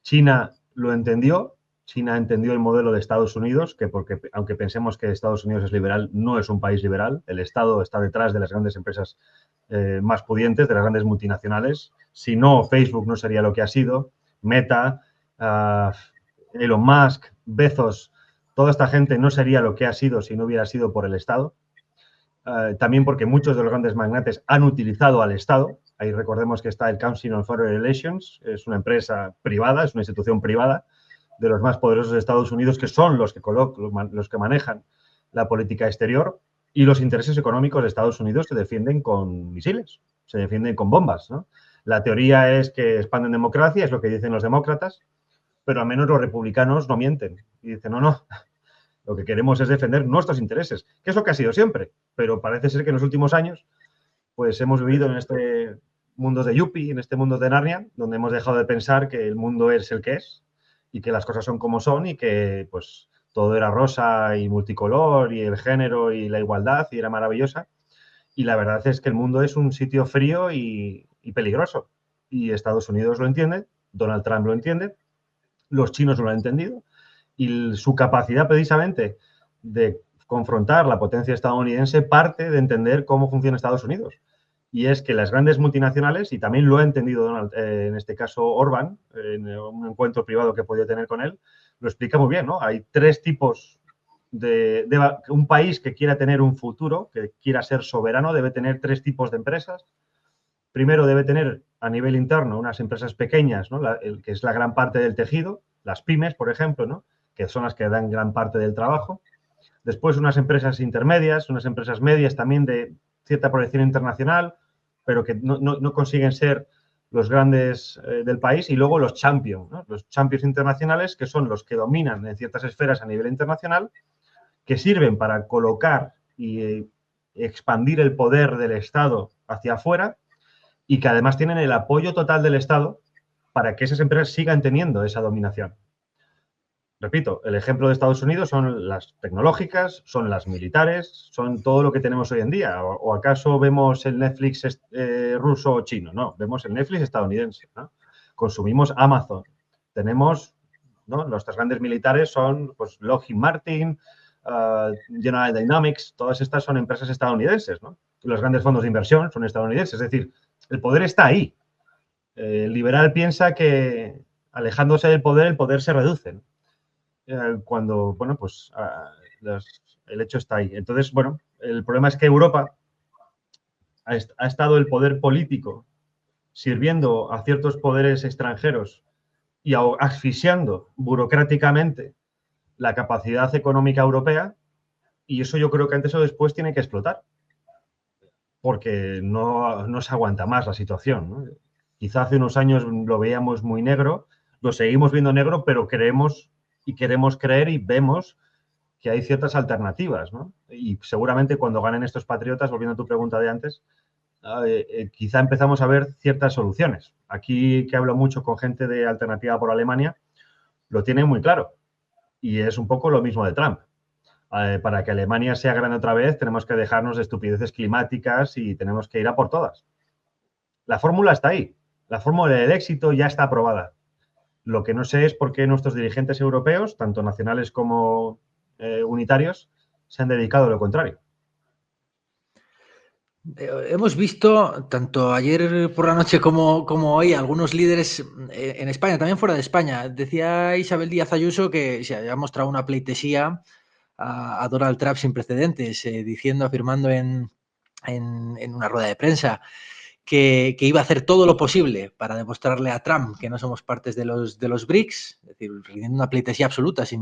China lo entendió, China entendió el modelo de Estados Unidos, que porque aunque pensemos que Estados Unidos es liberal, no es un país liberal, el Estado está detrás de las grandes empresas más pudientes, de las grandes multinacionales. Si no, Facebook no sería lo que ha sido, Meta, Elon Musk, Bezos, toda esta gente no sería lo que ha sido si no hubiera sido por el Estado. También porque muchos de los grandes magnates han utilizado al Estado. Ahí recordemos que está el Council on Foreign Relations, es una empresa privada, es una institución privada de los más poderosos de Estados Unidos, que son los que manejan la política exterior y los intereses económicos de Estados Unidos se defienden con misiles, se defienden con bombas, ¿no? La teoría es que expanden democracia, es lo que dicen los demócratas, pero al menos los republicanos no mienten y dicen, no, lo que queremos es defender nuestros intereses, que es lo que ha sido siempre, pero parece ser que en los últimos años pues hemos vivido en este mundo de Yuppie, en este mundo de Narnia, donde hemos dejado de pensar que el mundo es el que es y que las cosas son como son y que pues todo era rosa y multicolor y el género y la igualdad y era maravillosa. Y la verdad es que el mundo es un sitio frío y peligroso. Y Estados Unidos lo entiende Donald Trump lo entiende, los chinos no lo han entendido, y su capacidad precisamente de confrontar la potencia estadounidense parte de entender cómo funciona Estados Unidos. Y es que las grandes multinacionales, y también lo ha entendido Donald, en este caso Orbán, en un encuentro privado que he podido tener con él, lo explica muy bien, ¿no? Hay tres tipos un país que quiera tener un futuro, que quiera ser soberano, debe tener tres tipos de empresas. Primero, debe tener a nivel interno unas empresas pequeñas, ¿no? Que es la gran parte del tejido, las pymes, por ejemplo, ¿no? Que son las que dan gran parte del trabajo. Después, unas empresas intermedias, unas empresas medias también de cierta proyección internacional, pero que no consiguen ser los grandes del país. Y luego los champions, ¿no? Los champions internacionales, que son los que dominan en ciertas esferas a nivel internacional, que sirven para colocar y expandir el poder del Estado hacia afuera y que además tienen el apoyo total del Estado para que esas empresas sigan teniendo esa dominación. Repito, el ejemplo de Estados Unidos son las tecnológicas, son las militares, son todo lo que tenemos hoy en día. ¿O acaso vemos el Netflix ruso o chino? No, vemos el Netflix estadounidense, ¿no? Consumimos Amazon. Tenemos, ¿no? Nuestras grandes militares son pues, Lockheed Martin, General Dynamics, todas estas son empresas estadounidenses, ¿no? Los grandes fondos de inversión son estadounidenses. Es decir, el poder está ahí. El liberal piensa que alejándose del poder, el poder se reduce, ¿no? Cuando, bueno, pues el hecho está ahí. Entonces, bueno, el problema es que Europa ha estado el poder político sirviendo a ciertos poderes extranjeros y asfixiando burocráticamente la capacidad económica europea, y eso yo creo que antes o después tiene que explotar, porque no se aguanta más la situación, ¿no? Quizá hace unos años lo veíamos muy negro, lo seguimos viendo negro, pero creemos y queremos creer y vemos que hay ciertas alternativas, ¿no? Y seguramente cuando ganen estos patriotas, volviendo a tu pregunta de antes, quizá empezamos a ver ciertas soluciones. Aquí, que hablo mucho con gente de Alternativa por Alemania, lo tienen muy claro. Y es un poco lo mismo de Trump. Para que Alemania sea grande otra vez, tenemos que dejarnos de estupideces climáticas y tenemos que ir a por todas. La fórmula está ahí. La fórmula del éxito ya está aprobada. Lo que no sé es por qué nuestros dirigentes europeos, tanto nacionales como unitarios, se han dedicado a lo contrario. Hemos visto, tanto ayer por la noche como hoy, algunos líderes en España, también fuera de España. Decía Isabel Díaz Ayuso que se había mostrado una pleitesía a Donald Trump sin precedentes, afirmando en una rueda de prensa que iba a hacer todo lo posible para demostrarle a Trump que no somos partes de los BRICS, es decir, rindiendo una pleitesía absoluta, sin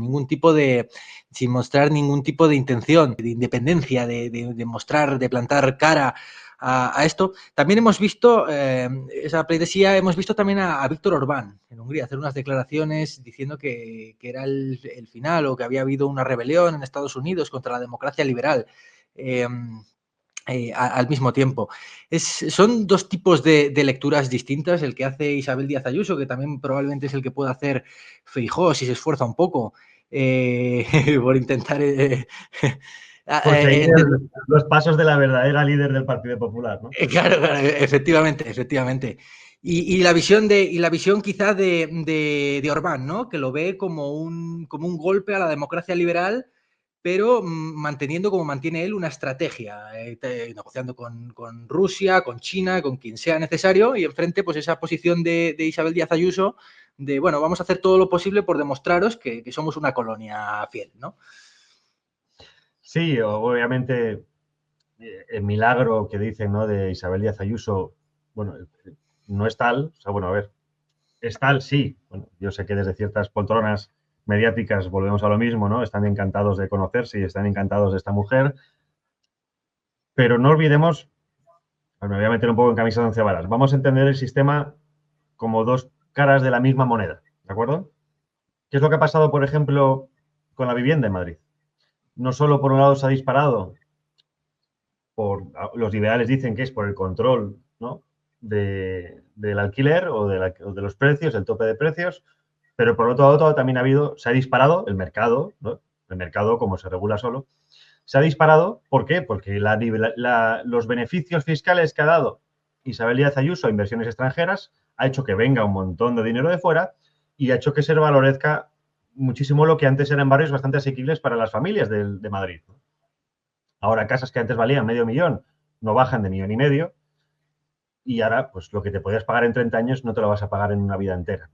mostrar ningún tipo de intención, de independencia, de mostrar, de plantar cara a esto. También hemos visto esa pleitesía, hemos visto también a Víctor Orbán en Hungría hacer unas declaraciones diciendo que era el final, o que había habido una rebelión en Estados Unidos contra la democracia liberal. Al mismo tiempo. Son dos tipos de lecturas distintas, el que hace Isabel Díaz Ayuso, que también probablemente es el que puede hacer Feijóo si se esfuerza un poco por intentar... Porque los pasos de la verdadera líder del Partido Popular, ¿no? Claro, efectivamente. Y la visión quizá de Orbán, ¿no? Que lo ve como un golpe a la democracia liberal, pero manteniendo, como mantiene él, una estrategia, negociando con Rusia, con China, con quien sea necesario, y enfrente pues esa posición de Isabel Díaz Ayuso de, bueno, vamos a hacer todo lo posible por demostraros que somos una colonia fiel, ¿no? Sí, obviamente el milagro que dicen, ¿no?, de Isabel Díaz Ayuso, bueno, no es tal, o sea, bueno, a ver, es tal, sí. Bueno, yo sé que desde ciertas poltronas mediáticas volvemos a lo mismo, ¿no? Están encantados de conocerse y están encantados de esta mujer, pero no olvidemos, pues me voy a meter un poco en camisa de once varas, vamos a entender el sistema como dos caras de la misma moneda, ¿de acuerdo? ¿Qué es lo que ha pasado, por ejemplo, con la vivienda en Madrid? No solo por un lado se ha disparado, los liberales dicen que es por el control, ¿no?, del alquiler o de los precios, el tope de precios, pero por otro lado también se ha disparado el mercado, ¿no? El mercado, como se regula solo, se ha disparado. ¿Por qué? Porque los beneficios fiscales que ha dado Isabel Díaz Ayuso a inversiones extranjeras ha hecho que venga un montón de dinero de fuera y ha hecho que se valorezca muchísimo lo que antes eran barrios bastante asequibles para las familias de Madrid. Ahora casas que antes valían medio millón no bajan de 1,5 millones y ahora pues lo que te podías pagar en 30 años no te lo vas a pagar en una vida entera.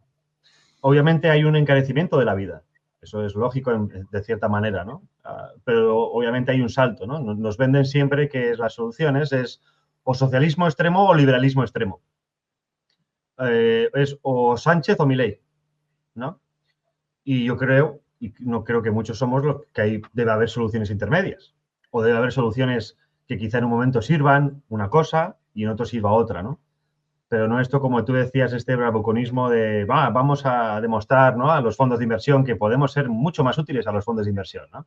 Obviamente hay un encarecimiento de la vida, eso es lógico de cierta manera, ¿no? Pero obviamente hay un salto, ¿no? Nos venden siempre que las soluciones es o socialismo extremo o liberalismo extremo. Es o Sánchez o Milei, ¿no? Y yo creo, y no creo que muchos somos los que debe haber soluciones intermedias. O debe haber soluciones que quizá en un momento sirvan una cosa y en otro sirva otra, ¿no? Pero no esto, como tú decías, este bravuconismo de vamos a demostrar, ¿no?, a los fondos de inversión que podemos ser mucho más útiles a los fondos de inversión, ¿no?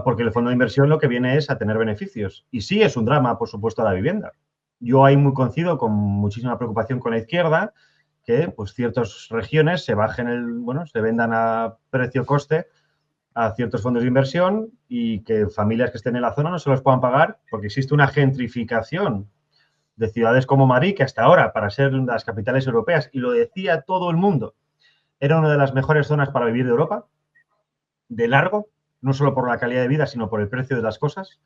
Porque el fondo de inversión lo que viene es a tener beneficios. Y sí es un drama, por supuesto, la vivienda. Yo ahí muy coincido con muchísima preocupación con la izquierda que pues ciertas regiones se bajen se vendan a precio-coste a ciertos fondos de inversión y que familias que estén en la zona no se los puedan pagar porque existe una gentrificación de ciudades como Madrid, que hasta ahora, para ser las capitales europeas, y lo decía todo el mundo, era una de las mejores zonas para vivir de Europa, de largo, no solo por la calidad de vida, sino por el precio de las cosas,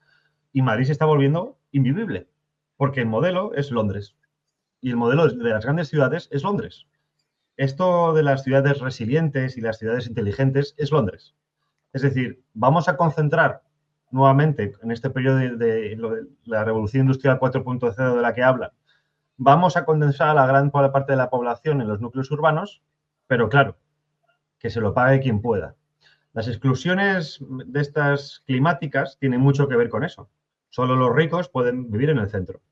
y Madrid se está volviendo invivible, porque el modelo es Londres, y el modelo de las grandes ciudades es Londres. Esto de las ciudades resilientes y las ciudades inteligentes es Londres. Es decir, vamos a concentrar nuevamente en este periodo de la revolución industrial 4.0 de la que hablan, vamos a condensar a la gran parte de la población en los núcleos urbanos, pero claro, que se lo pague quien pueda. Las exclusiones de estas climáticas tienen mucho que ver con eso. Solo los ricos pueden vivir en el centro.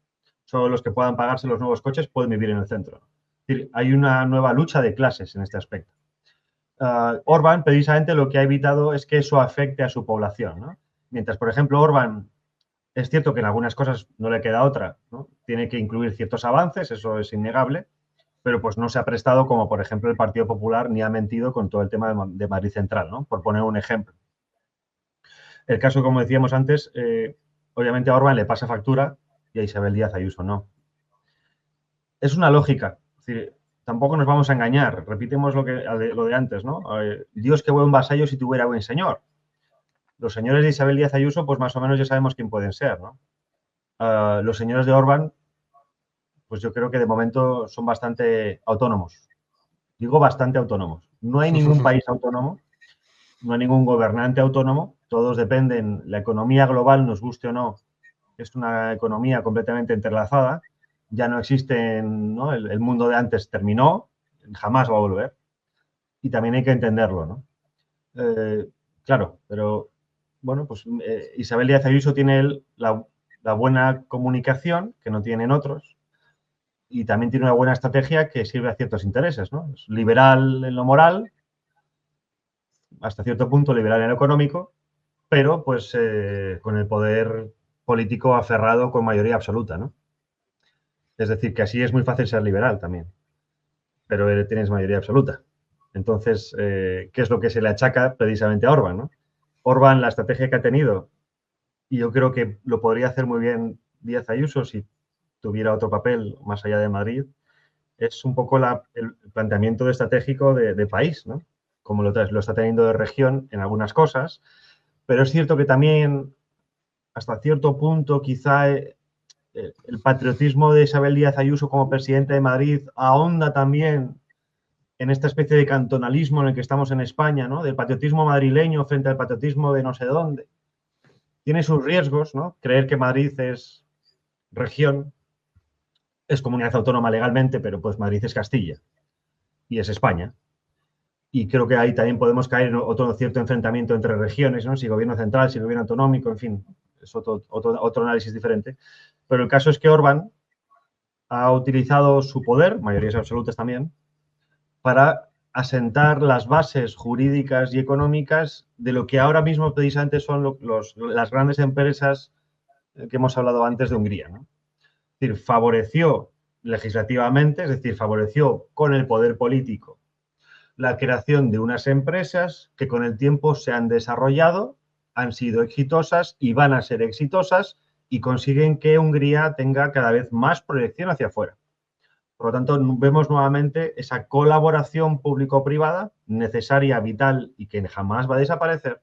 Solo los que puedan pagarse los nuevos coches pueden vivir en el centro. Es decir, hay una nueva lucha de clases en este aspecto. Orbán, precisamente, lo que ha evitado es que eso afecte a su población, ¿no? Mientras, por ejemplo, Orbán, es cierto que en algunas cosas no le queda otra, ¿no? Tiene que incluir ciertos avances, eso es innegable, pero pues no se ha prestado como, por ejemplo, el Partido Popular ni ha mentido con todo el tema de Madrid Central, ¿no? Por poner un ejemplo. El caso, como decíamos antes, obviamente a Orbán le pasa factura y a Isabel Díaz Ayuso no. Es una lógica, es decir, tampoco nos vamos a engañar, repitemos lo de antes, ¿no? Dios que buen vasallo si tuviera buen señor. Los señores de Isabel Díaz Ayuso, pues más o menos ya sabemos quién pueden ser, ¿no? Los señores de Orbán, pues yo creo que de momento son bastante autónomos. Digo bastante autónomos. No hay ningún país autónomo, no hay ningún gobernante autónomo, todos dependen, la economía global, nos guste o no, es una economía completamente entrelazada, ya no existe, ¿no? El mundo de antes terminó, jamás va a volver, y también hay que entenderlo, ¿no? Claro, pero bueno, pues Isabel Díaz Ayuso tiene la buena comunicación que no tienen otros y también tiene una buena estrategia que sirve a ciertos intereses, ¿no? Es liberal en lo moral, hasta cierto punto liberal en lo económico, pero pues con el poder político aferrado con mayoría absoluta, ¿no? Es decir, que así es muy fácil ser liberal también, pero tienes mayoría absoluta. Entonces, ¿qué es lo que se le achaca precisamente a Orbán, ¿no? Orbán, la estrategia que ha tenido, y yo creo que lo podría hacer muy bien Díaz Ayuso si tuviera otro papel más allá de Madrid, es un poco el planteamiento estratégico de país, ¿no? Como lo está teniendo de región en algunas cosas, pero es cierto que también, hasta cierto punto, quizá el patriotismo de Isabel Díaz Ayuso como presidenta de Madrid ahonda también en esta especie de cantonalismo en el que estamos en España, ¿no? Del patriotismo madrileño frente al patriotismo de no sé dónde. Tiene sus riesgos, ¿no? Creer que Madrid es región, es comunidad autónoma legalmente, pero pues Madrid es Castilla y es España. Y creo que ahí también podemos caer en otro cierto enfrentamiento entre regiones, ¿no? Si gobierno central, si gobierno autonómico, en fin, es otro análisis diferente. Pero el caso es que Orbán ha utilizado su poder, mayorías absolutas también, para asentar las bases jurídicas y económicas de lo que ahora mismo precisamente son las grandes empresas que hemos hablado antes de Hungría, ¿no? Es decir, favoreció legislativamente, es decir, favoreció con el poder político la creación de unas empresas que con el tiempo se han desarrollado, han sido exitosas y van a ser exitosas y consiguen que Hungría tenga cada vez más proyección hacia afuera. Por lo tanto, vemos nuevamente esa colaboración público-privada necesaria, vital y que jamás va a desaparecer,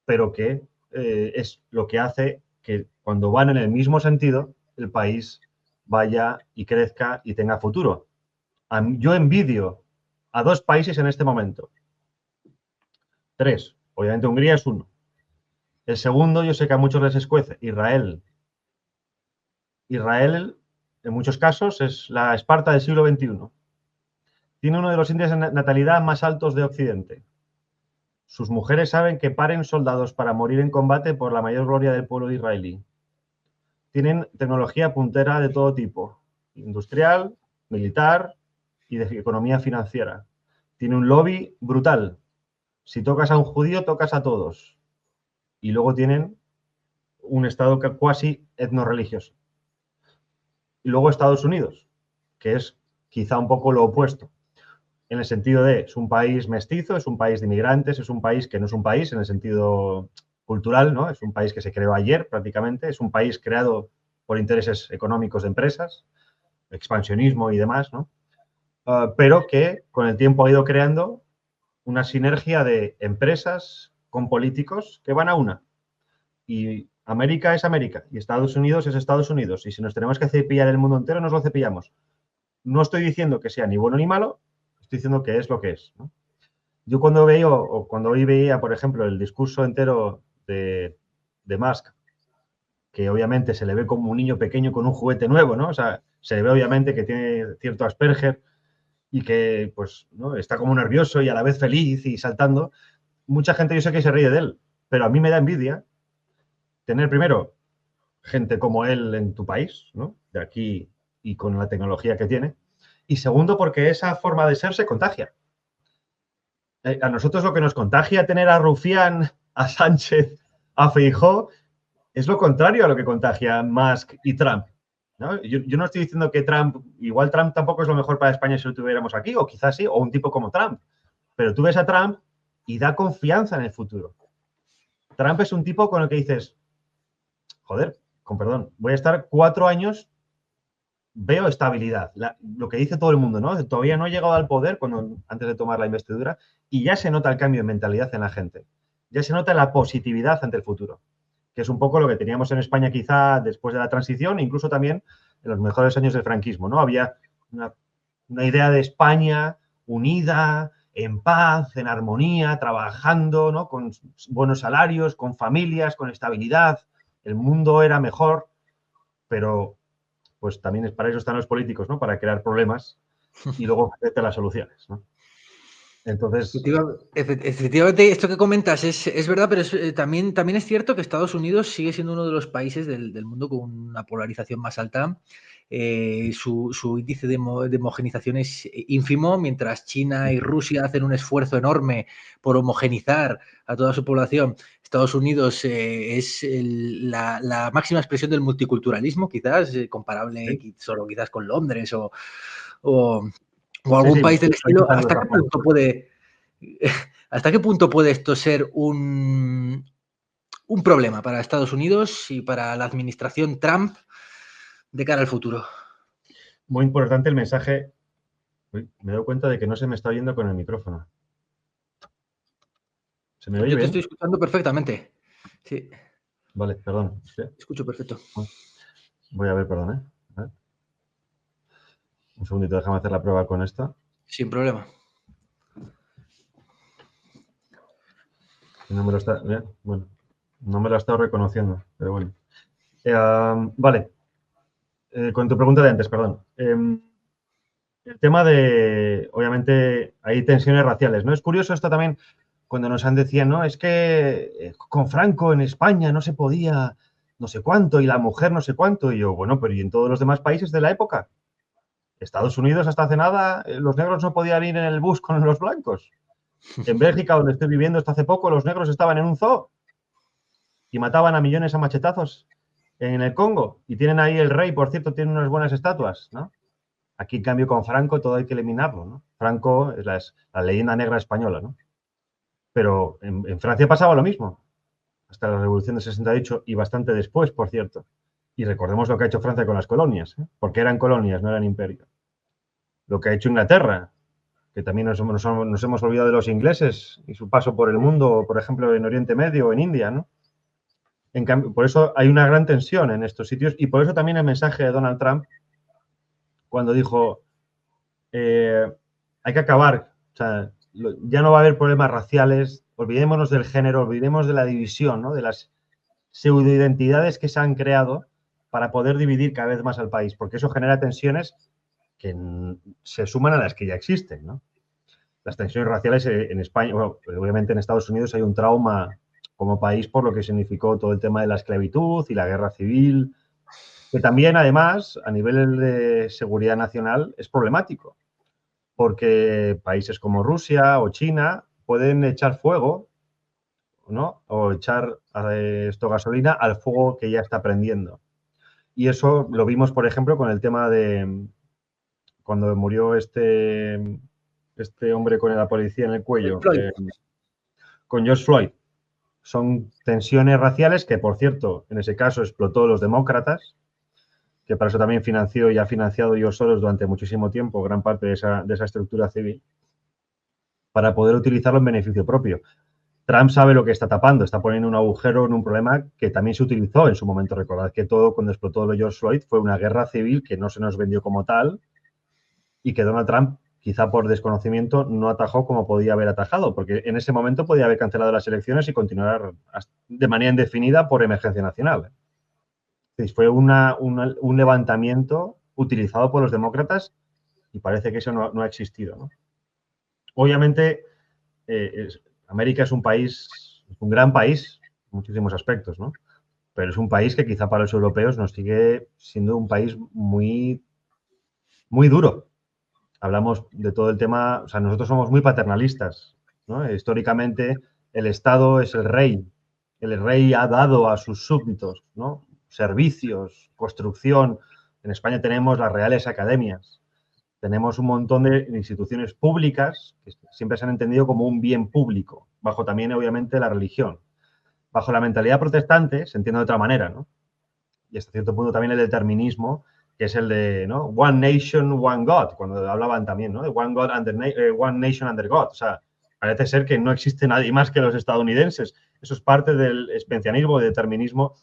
pero que es lo que hace que cuando van en el mismo sentido, el país vaya y crezca y tenga futuro. Yo envidio a dos países en este momento. Tres. Obviamente Hungría es uno. El segundo, yo sé que a muchos les escuece, Israel. Israel, en muchos casos, es la Esparta del siglo XXI. Tiene uno de los índices de natalidad más altos de Occidente. Sus mujeres saben que paren soldados para morir en combate por la mayor gloria del pueblo israelí. Tienen tecnología puntera de todo tipo, industrial, militar y de economía financiera. Tiene un lobby brutal. Si tocas a un judío, tocas a todos. Y luego tienen un Estado cuasi etnorreligioso. Y luego Estados Unidos, que es quizá un poco lo opuesto, en el sentido de es un país mestizo, es un país de inmigrantes, es un país que no es un país en el sentido cultural, ¿no? Es un país que se creó ayer prácticamente, es un país creado por intereses económicos de empresas, expansionismo y demás, ¿no? Pero que con el tiempo ha ido creando una sinergia de empresas con políticos que van a una. Y América es América y Estados Unidos es Estados Unidos. Y si nos tenemos que cepillar el mundo entero, nos lo cepillamos. No estoy diciendo que sea ni bueno ni malo, estoy diciendo que es lo que es, ¿no? Yo cuando veo, o cuando hoy veía, por ejemplo, el discurso entero de Musk, que obviamente se le ve como un niño pequeño con un juguete nuevo, ¿no? O sea, se le ve obviamente que tiene cierto Asperger y que, pues, ¿no? Está como nervioso y a la vez feliz y saltando. Mucha gente yo sé que se ríe de él, pero a mí me da envidia tener primero gente como él en tu país, ¿no? De aquí y con la tecnología que tiene. Y segundo, porque esa forma de ser se contagia. A nosotros lo que nos contagia tener a Rufián, a Sánchez, a Feijóo, es lo contrario a lo que contagia Musk y Trump, ¿no? Yo no estoy diciendo que Trump, igual Trump tampoco es lo mejor para España si lo tuviéramos aquí, o quizás sí, o un tipo como Trump. Pero tú ves a Trump y da confianza en el futuro. Trump es un tipo con el que dices, joder, con perdón, voy a estar 4 años, veo estabilidad. Lo que dice todo el mundo, ¿no? Todavía no he llegado al poder antes de tomar la investidura y ya se nota el cambio de mentalidad en la gente. Ya se nota la positividad ante el futuro, que es un poco lo que teníamos en España quizá después de la transición, incluso también en los mejores años del franquismo, ¿no? Había una idea de España unida, en paz, en armonía, trabajando, ¿no? Con buenos salarios, con familias, con estabilidad. El mundo era mejor, pero pues también para eso están los políticos, ¿no? Para crear problemas y luego ofrecerte las soluciones, ¿no? Entonces, Efectivamente, esto que comentas es verdad, pero también es cierto que Estados Unidos sigue siendo uno de los países del mundo con una polarización más alta. Su índice de homogenización es ínfimo, mientras China y Rusia hacen un esfuerzo enorme por homogenizar a toda su población. Estados Unidos es la máxima expresión del multiculturalismo, quizás, comparable sí, solo quizás con Londres o sí, algún sí, país del estoy estilo. quitando esa parte. ¿Hasta qué punto puede esto ser un problema para Estados Unidos y para la administración Trump de cara al futuro? Muy importante el mensaje. Uy, me doy cuenta de que no se me está oyendo con el micrófono. ¿Se me oye Yo te estoy bien? escuchando perfectamente. Sí, Vale, perdón. Sí. escucho perfecto. Voy a ver, perdón, ¿eh? A ver. Un segundito, déjame hacer la prueba con esto. Sin problema. No me lo está, bueno, no me lo ha estado reconociendo, pero bueno. Vale, con tu pregunta de antes, perdón. El tema de, obviamente, hay tensiones raciales, ¿no? Es curioso esto también cuando nos han decían, ¿no? Es que con Franco en España no se podía no sé cuánto y la mujer no sé cuánto. Y yo, bueno, pero ¿y en todos los demás países de la época? Estados Unidos hasta hace nada, los negros no podían ir en el bus con los blancos. En Bélgica, donde estoy viviendo hasta hace poco, los negros estaban en un zoo y mataban a millones a machetazos en el Congo. Y tienen ahí el rey, por cierto, tiene unas buenas estatuas, ¿no? Aquí, en cambio, con Franco todo hay que eliminarlo, ¿no? Franco es la leyenda negra española, ¿no? Pero en Francia pasaba lo mismo, hasta la Revolución de 68 y bastante después, por cierto. Y recordemos lo que ha hecho Francia con las colonias, ¿eh? Porque eran colonias, no eran imperio. lo que ha hecho Inglaterra, que también nos hemos olvidado de los ingleses y su paso por el mundo, por ejemplo, en Oriente Medio o en India, ¿no? En cambio, por eso hay una gran tensión en estos sitios y por eso también el mensaje de Donald Trump cuando dijo hay que acabar, o sea, ya no va a haber problemas raciales, olvidémonos del género, olvidemos de la división, ¿no? De las pseudoidentidades que se han creado para poder dividir cada vez más al país, porque eso genera tensiones que se suman a las que ya existen, ¿no? Las tensiones raciales en España, bueno, obviamente en Estados Unidos hay un trauma como país por lo que significó todo el tema de la esclavitud y la guerra civil, que también además a nivel de seguridad nacional es problemático, porque países como Rusia o China pueden echar fuego, ¿no? O echar esto gasolina al fuego que ya está prendiendo. Y eso lo vimos, por ejemplo, con el tema de cuando murió este hombre con la policía en el cuello, con George Floyd. Son tensiones raciales que, por cierto, en ese caso explotó los demócratas, que para eso también financió y ha financiado George Soros durante muchísimo tiempo gran parte de esa estructura civil, para poder utilizarlo en beneficio propio. Trump sabe lo que está tapando, está poniendo un agujero en un problema que también se utilizó en su momento. Recordad que todo, cuando explotó lo de George Floyd, fue una guerra civil que no se nos vendió como tal y que Donald Trump, quizá por desconocimiento, no atajó como podía haber atajado, porque en ese momento podía haber cancelado las elecciones y continuar de manera indefinida por emergencia nacional. Fue un levantamiento utilizado por los demócratas y parece que eso no ha existido, ¿no? Obviamente, América es un país, un gran país en muchísimos aspectos, ¿no? Pero es un país que quizá para los europeos nos sigue siendo un país muy, muy duro. Hablamos de todo el tema, o sea, nosotros somos muy paternalistas, ¿no? Históricamente el Estado es el rey ha dado a sus súbditos, ¿no? Servicios, construcción. En España tenemos las reales academias, tenemos un montón de instituciones públicas que siempre se han entendido como un bien público, bajo también, obviamente, la religión. Bajo la mentalidad protestante se entiende de otra manera, ¿no? Y hasta cierto punto también el determinismo, que es el de, ¿no? One nation, one God, cuando hablaban también, ¿no? De one God one nation under God. O sea, parece ser que no existe nadie más que los estadounidenses. Eso es parte del expansionismo y determinismo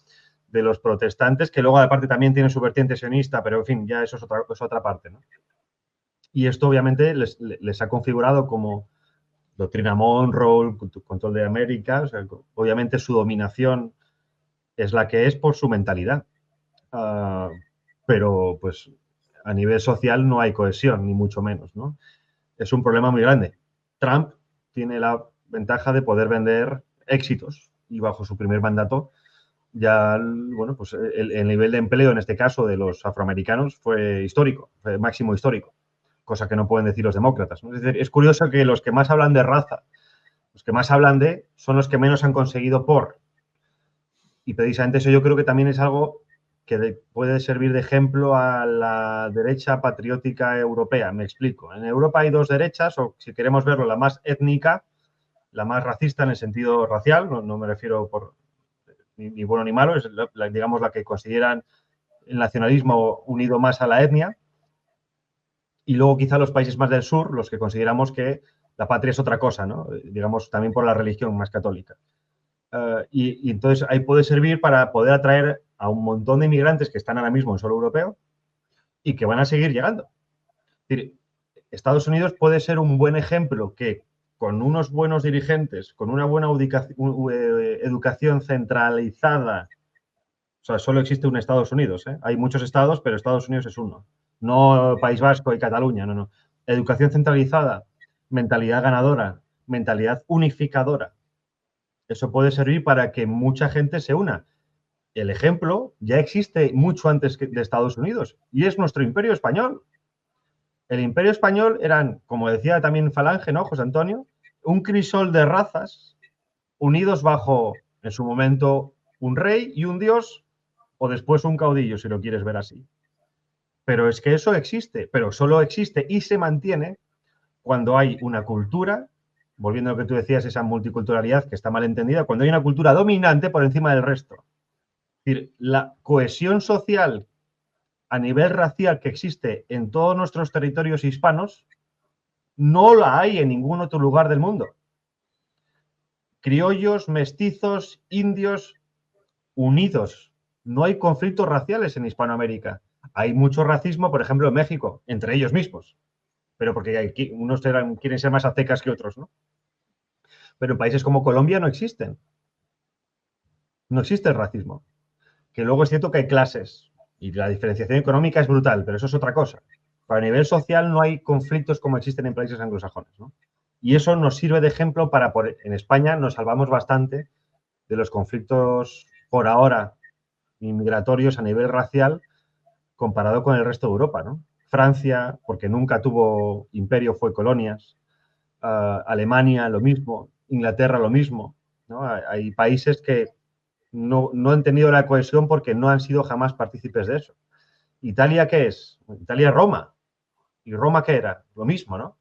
de los protestantes, que luego aparte también tiene su vertiente sionista, pero en fin, ya eso es otra parte, ¿no? Y esto obviamente les ha configurado como doctrina Monroe, control de América, o sea, obviamente su dominación es la que es por su mentalidad. Pero pues a nivel social no hay cohesión, ni mucho menos, ¿no? Es un problema muy grande. Trump tiene la ventaja de poder vender éxitos y bajo su primer mandato ya, bueno, pues el nivel de empleo en este caso de los afroamericanos fue histórico, fue máximo histórico, cosa que no pueden decir los demócratas, ¿no? Es decir, es curioso que los que más hablan de raza, los que más hablan de, son los que menos han conseguido por. Y precisamente eso yo creo que también es algo que puede servir de ejemplo a la derecha patriótica europea. Me explico. En Europa hay dos derechas, o si queremos verlo, la más étnica, la más racista en el sentido racial, no me refiero por ni bueno ni malo, es digamos la que consideran el nacionalismo unido más a la etnia. Y luego quizá los países más del sur, los que consideramos que la patria es otra cosa, ¿no? Digamos también por la religión más católica. Y entonces ahí puede servir para poder atraer a un montón de inmigrantes que están ahora mismo en suelo europeo y que van a seguir llegando. Es decir, Estados Unidos puede ser un buen ejemplo que con unos buenos dirigentes, con una buena educación centralizada, o sea, solo existe un Estados Unidos, ¿eh? Hay muchos estados, pero Estados Unidos es uno. No País Vasco y Cataluña, no. Educación centralizada, mentalidad ganadora, mentalidad unificadora. Eso puede servir para que mucha gente se una. El ejemplo ya existe mucho antes de Estados Unidos y es nuestro imperio español. El imperio español eran, como decía también Falange, ¿no, José Antonio? Un crisol de razas unidos bajo, en su momento, un rey y un dios o después un caudillo, si lo quieres ver así. Pero es que eso existe, pero solo existe y se mantiene cuando hay una cultura, volviendo a lo que tú decías, esa multiculturalidad que está mal entendida, cuando hay una cultura dominante por encima del resto. Es decir, la cohesión social a nivel racial que existe en todos nuestros territorios hispanos, no la hay en ningún otro lugar del mundo. Criollos, mestizos, indios, unidos. No hay conflictos raciales en Hispanoamérica. Hay mucho racismo, por ejemplo, en México, entre ellos mismos. Pero porque unos quieren ser más aztecas que otros, ¿no? Pero en países como Colombia no existen. No existe el racismo. Que luego es cierto que hay clases y la diferenciación económica es brutal, pero eso es otra cosa. Pero a nivel social no hay conflictos como existen en países anglosajones, ¿no? Y eso nos sirve de ejemplo para, en España nos salvamos bastante de los conflictos por ahora inmigratorios a nivel racial comparado con el resto de Europa, ¿no? Francia, porque nunca tuvo imperio, fue colonias. Alemania, lo mismo. Inglaterra, lo mismo, ¿no? Hay países que no han tenido la cohesión porque no han sido jamás partícipes de eso. ¿Italia qué es? Italia es Roma. ¿Y Roma qué era? Lo mismo, ¿no?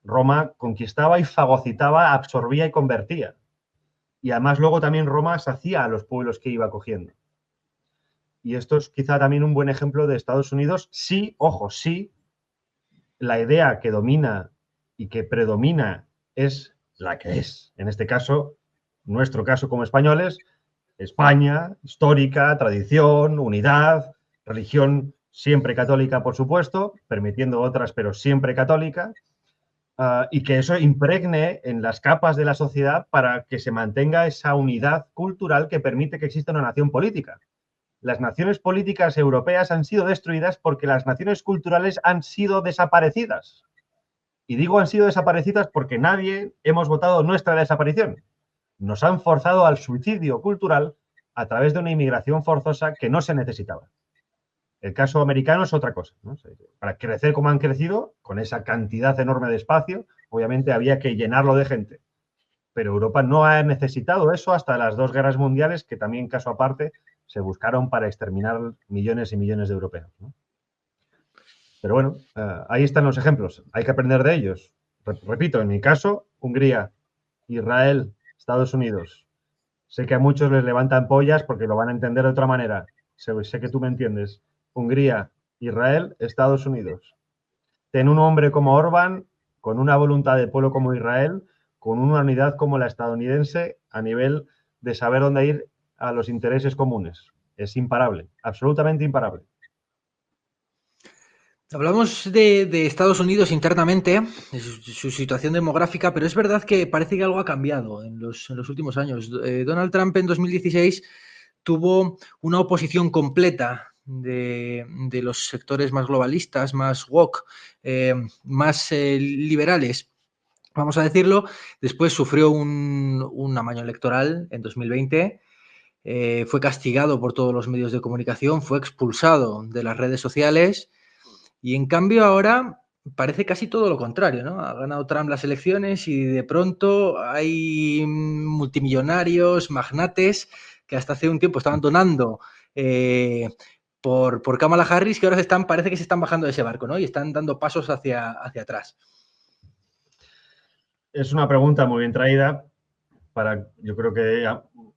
Roma conquistaba y fagocitaba, absorbía y convertía. Y además luego también Roma sacía a los pueblos que iba cogiendo. Y esto es quizá también un buen ejemplo de Estados Unidos. Sí, ojo, sí, la idea que domina y que predomina es la que es. En este caso, nuestro caso como españoles, España, histórica, tradición, unidad, religión siempre católica, por supuesto, permitiendo otras, pero siempre católica, y que eso impregne en las capas de la sociedad para que se mantenga esa unidad cultural que permite que exista una nación política. Las naciones políticas europeas han sido destruidas porque las naciones culturales han sido desaparecidas. Y digo han sido desaparecidas porque nadie hemos votado nuestra desaparición. Nos han forzado al suicidio cultural a través de una inmigración forzosa que no se necesitaba. El caso americano es otra cosa, ¿no? Para crecer como han crecido, con esa cantidad enorme de espacio, obviamente había que llenarlo de gente. Pero Europa no ha necesitado eso hasta las dos guerras mundiales, que también, caso aparte, se buscaron para exterminar millones y millones de europeos, ¿no? Pero bueno, ahí están los ejemplos. Hay que aprender de ellos. Repito, en mi caso, Hungría, Israel, Estados Unidos. Sé que a muchos les levantan pollas porque lo van a entender de otra manera. Sé que tú me entiendes. Hungría, Israel, Estados Unidos. Ten un hombre como Orbán, con una voluntad de pueblo como Israel, con una unidad como la estadounidense a nivel de saber dónde ir a los intereses comunes. Es imparable, absolutamente imparable. Hablamos de Estados Unidos internamente, de su situación demográfica, pero es verdad que parece que algo ha cambiado en los últimos años. Donald Trump en 2016 tuvo una oposición completa de los sectores más globalistas, más woke, más liberales, vamos a decirlo. Después sufrió un amaño electoral en 2020. Fue castigado por todos los medios de comunicación, fue expulsado de las redes sociales. Y en cambio ahora parece casi todo lo contrario, ¿no? Ha ganado Trump las elecciones y de pronto hay multimillonarios, magnates, que hasta hace un tiempo estaban donando por Kamala Harris, que ahora parece que se están bajando de ese barco, ¿no? Y están dando pasos hacia atrás. Es una pregunta muy bien traída para, yo creo que,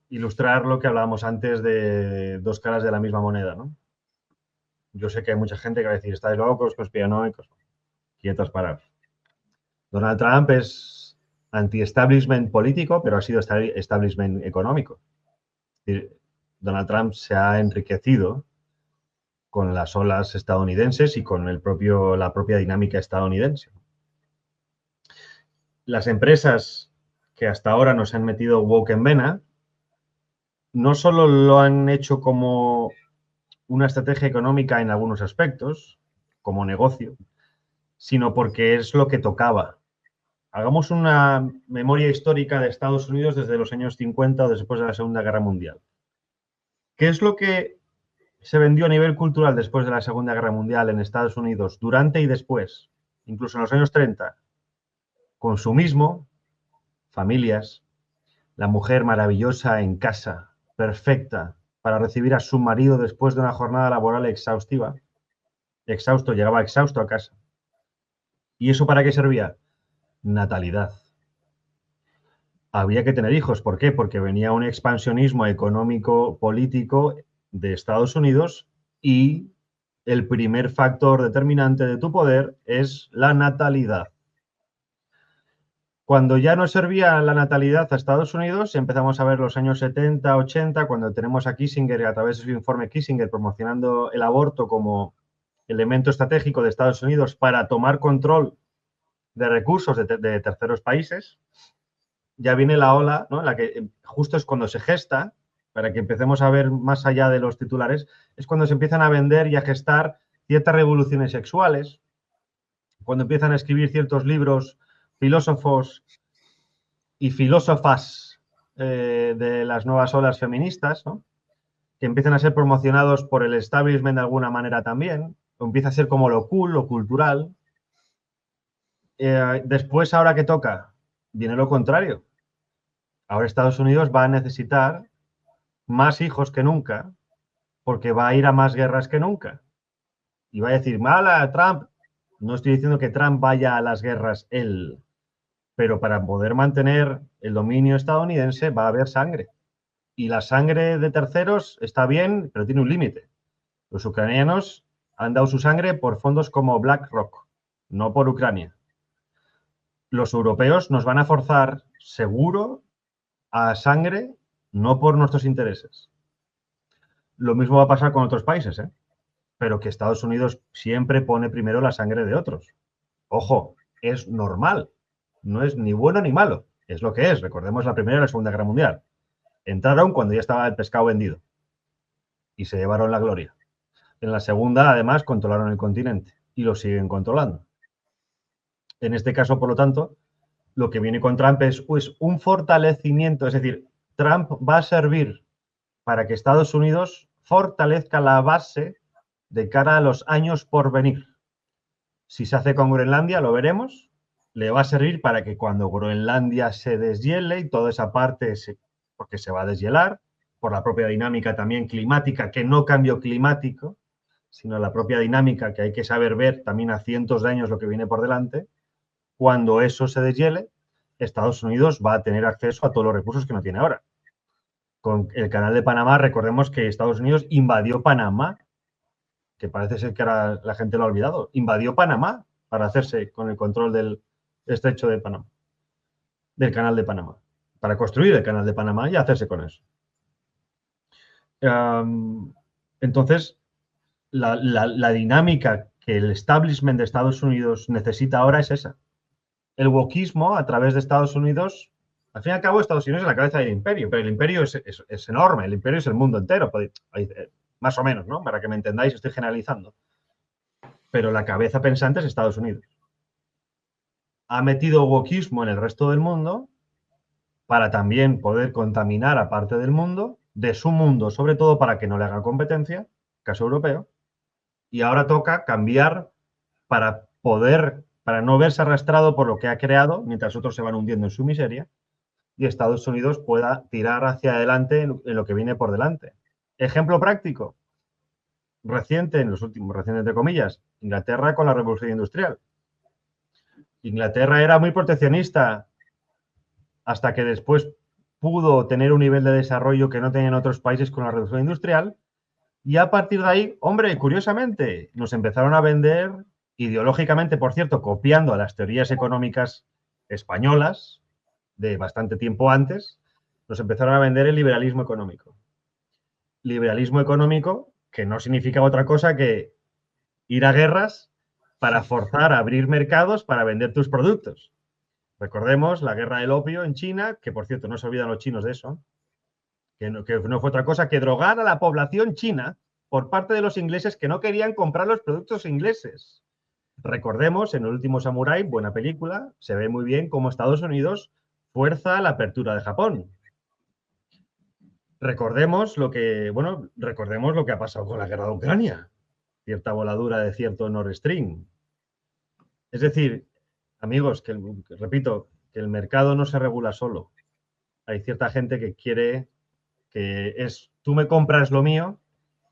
ilustrar lo que hablábamos antes de dos caras de la misma moneda, ¿no? Yo sé que hay mucha gente que va a decir, estáis locos, conspiranoicos, quietos, parados. Donald Trump es anti-establishment político, pero ha sido establishment económico. Es decir, Donald Trump se ha enriquecido con las olas estadounidenses y con la propia dinámica estadounidense. Las empresas que hasta ahora nos han metido woke en vena, no solo lo han hecho como una estrategia económica en algunos aspectos, como negocio, sino porque es lo que tocaba. Hagamos una memoria histórica de Estados Unidos desde los años 50 o después de la Segunda Guerra Mundial. ¿Qué es lo que se vendió a nivel cultural después de la Segunda Guerra Mundial en Estados Unidos, durante y después, incluso en los años 30? Consumismo, familias, la mujer maravillosa en casa, perfecta, para recibir a su marido después de una jornada laboral exhaustiva. Llegaba exhausto a casa. ¿Y eso para qué servía? Natalidad. Había que tener hijos. ¿Por qué? Porque venía un expansionismo económico, político de Estados Unidos y el primer factor determinante de tu poder es la natalidad. Cuando ya no servía la natalidad a Estados Unidos, empezamos a ver los años 70, 80, cuando tenemos a Kissinger, a través de su informe Kissinger, promocionando el aborto como elemento estratégico de Estados Unidos para tomar control de recursos de terceros países. Ya viene la ola, ¿no?, en la que justo es cuando se gesta, para que empecemos a ver más allá de los titulares, es cuando se empiezan a vender y a gestar ciertas revoluciones sexuales, cuando empiezan a escribir ciertos libros filósofos y filósofas de las nuevas olas feministas, ¿no?, que empiezan a ser promocionados por el establishment de alguna manera también, o empieza a ser como lo cool, lo cultural. Después, ahora que toca, viene lo contrario. Ahora Estados Unidos va a necesitar más hijos que nunca, porque va a ir a más guerras que nunca. Y va a decir, mala, Trump. No estoy diciendo que Trump vaya a las guerras él, pero para poder mantener el dominio estadounidense va a haber sangre. Y la sangre de terceros está bien, pero tiene un límite. Los ucranianos han dado su sangre por fondos como BlackRock, no por Ucrania. Los europeos nos van a forzar seguro a sangre, no por nuestros intereses. Lo mismo va a pasar con otros países, ¿eh? Pero que Estados Unidos siempre pone primero la sangre de otros. Ojo, es normal. No es ni bueno ni malo. Es lo que es. Recordemos la Primera y la Segunda Guerra Mundial. Entraron cuando ya estaba el pescado vendido. Y se llevaron la gloria. En la segunda, además, controlaron el continente. Y lo siguen controlando. En este caso, por lo tanto, lo que viene con Trump es pues, un fortalecimiento. Es decir, Trump va a servir para que Estados Unidos fortalezca la base de cara a los años por venir. Si se hace con Groenlandia, lo veremos. Le va a servir para que cuando Groenlandia se deshiele y toda esa parte, porque se va a deshielar, por la propia dinámica también climática, que no cambio climático, sino la propia dinámica que hay que saber ver también a cientos de años lo que viene por delante. Cuando eso se deshiele, Estados Unidos va a tener acceso a todos los recursos que no tiene ahora. Con el canal de Panamá, recordemos que Estados Unidos invadió Panamá, que parece ser que ahora la gente lo ha olvidado, invadió Panamá para hacerse con el control del estrecho de Panamá, del canal de Panamá, para construir el canal de Panamá y hacerse con eso. Entonces, la dinámica que el establishment de Estados Unidos necesita ahora es esa. El wokismo, a través de Estados Unidos, al fin y al cabo, Estados Unidos es la cabeza del imperio, pero el imperio es enorme, el imperio es el mundo entero, más o menos, ¿no? Para que me entendáis, estoy generalizando. Pero la cabeza pensante es Estados Unidos. Ha metido wokismo en el resto del mundo para también poder contaminar a parte del mundo, de su mundo, sobre todo para que no le haga competencia, caso europeo, y ahora toca cambiar para no verse arrastrado por lo que ha creado, mientras otros se van hundiendo en su miseria, y Estados Unidos pueda tirar hacia adelante en lo que viene por delante. Ejemplo práctico, reciente, en los últimos, reciente entre comillas, Inglaterra con la Revolución Industrial. Inglaterra era muy proteccionista hasta que después pudo tener un nivel de desarrollo que no tenían otros países con la Revolución Industrial, y a partir de ahí, hombre, curiosamente, nos empezaron a vender, ideológicamente, por cierto, copiando a las teorías económicas españolas de bastante tiempo antes, nos empezaron a vender el liberalismo económico. Liberalismo económico que no significa otra cosa que ir a guerras para forzar a abrir mercados para vender tus productos. Recordemos la guerra del opio en China, que por cierto no se olvidan los chinos de eso, que no fue otra cosa que drogar a la población china por parte de los ingleses que no querían comprar los productos ingleses. Recordemos, en El último samurái, buena película, se ve muy bien cómo Estados Unidos fuerza la apertura de Japón. Recordemos lo que ha pasado con la guerra de Ucrania, cierta voladura de cierto Nord Stream. Es decir, amigos, repito, que el mercado no se regula solo. Hay cierta gente que quiere tú me compras lo mío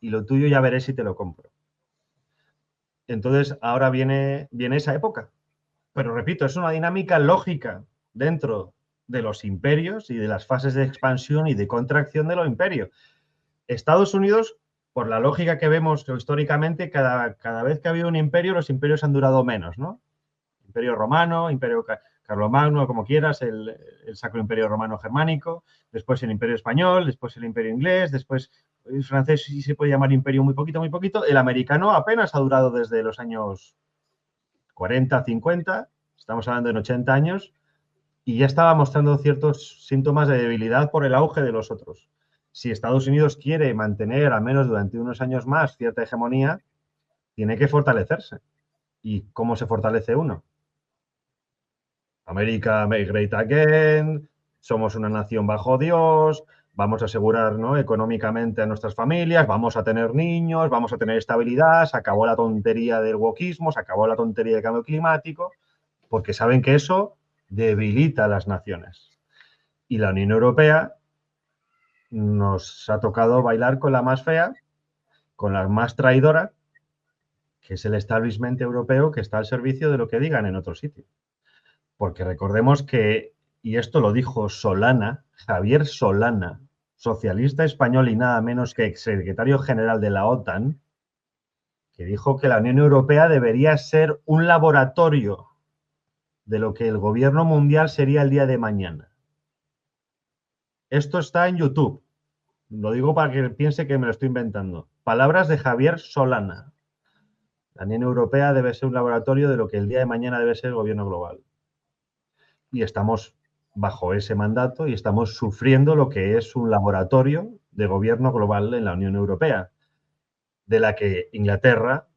y lo tuyo ya veré si te lo compro. Entonces, ahora viene esa época. Pero repito, es una dinámica lógica dentro de los imperios y de las fases de expansión y de contracción de los imperios. Estados Unidos por la lógica que vemos históricamente, cada vez que ha habido un imperio, los imperios han durado menos, ¿no? Imperio romano, imperio carlomagno, como quieras, el Sacro Imperio Romano Germánico, después el Imperio Español, después el Imperio Inglés, después el francés sí se puede llamar imperio muy poquito, muy poquito. El americano apenas ha durado desde los años 40, 50, estamos hablando de 80 años, y ya estaba mostrando ciertos síntomas de debilidad por el auge de los otros. Si Estados Unidos quiere mantener, al menos durante unos años más, cierta hegemonía, tiene que fortalecerse. ¿Y cómo se fortalece uno? América great again, somos una nación bajo Dios, vamos a asegurar, ¿no?, económicamente a nuestras familias, vamos a tener niños, vamos a tener estabilidad, se acabó la tontería del wokismo, se acabó la tontería del cambio climático, porque saben que eso debilita a las naciones. Y la Unión Europea nos ha tocado bailar con la más fea, con la más traidora, que es el establishment europeo que está al servicio de lo que digan en otro sitio. Porque recordemos que, y esto lo dijo Solana, Javier Solana, socialista español y nada menos que exsecretario general de la OTAN, que dijo que la Unión Europea debería ser un laboratorio de lo que el gobierno mundial sería el día de mañana. Esto está en YouTube. Lo digo para que piense que me lo estoy inventando. Palabras de Javier Solana. La Unión Europea debe ser un laboratorio de lo que el día de mañana debe ser el gobierno global. Y estamos bajo ese mandato y estamos sufriendo lo que es un laboratorio de gobierno global en la Unión Europea, de la que Inglaterra,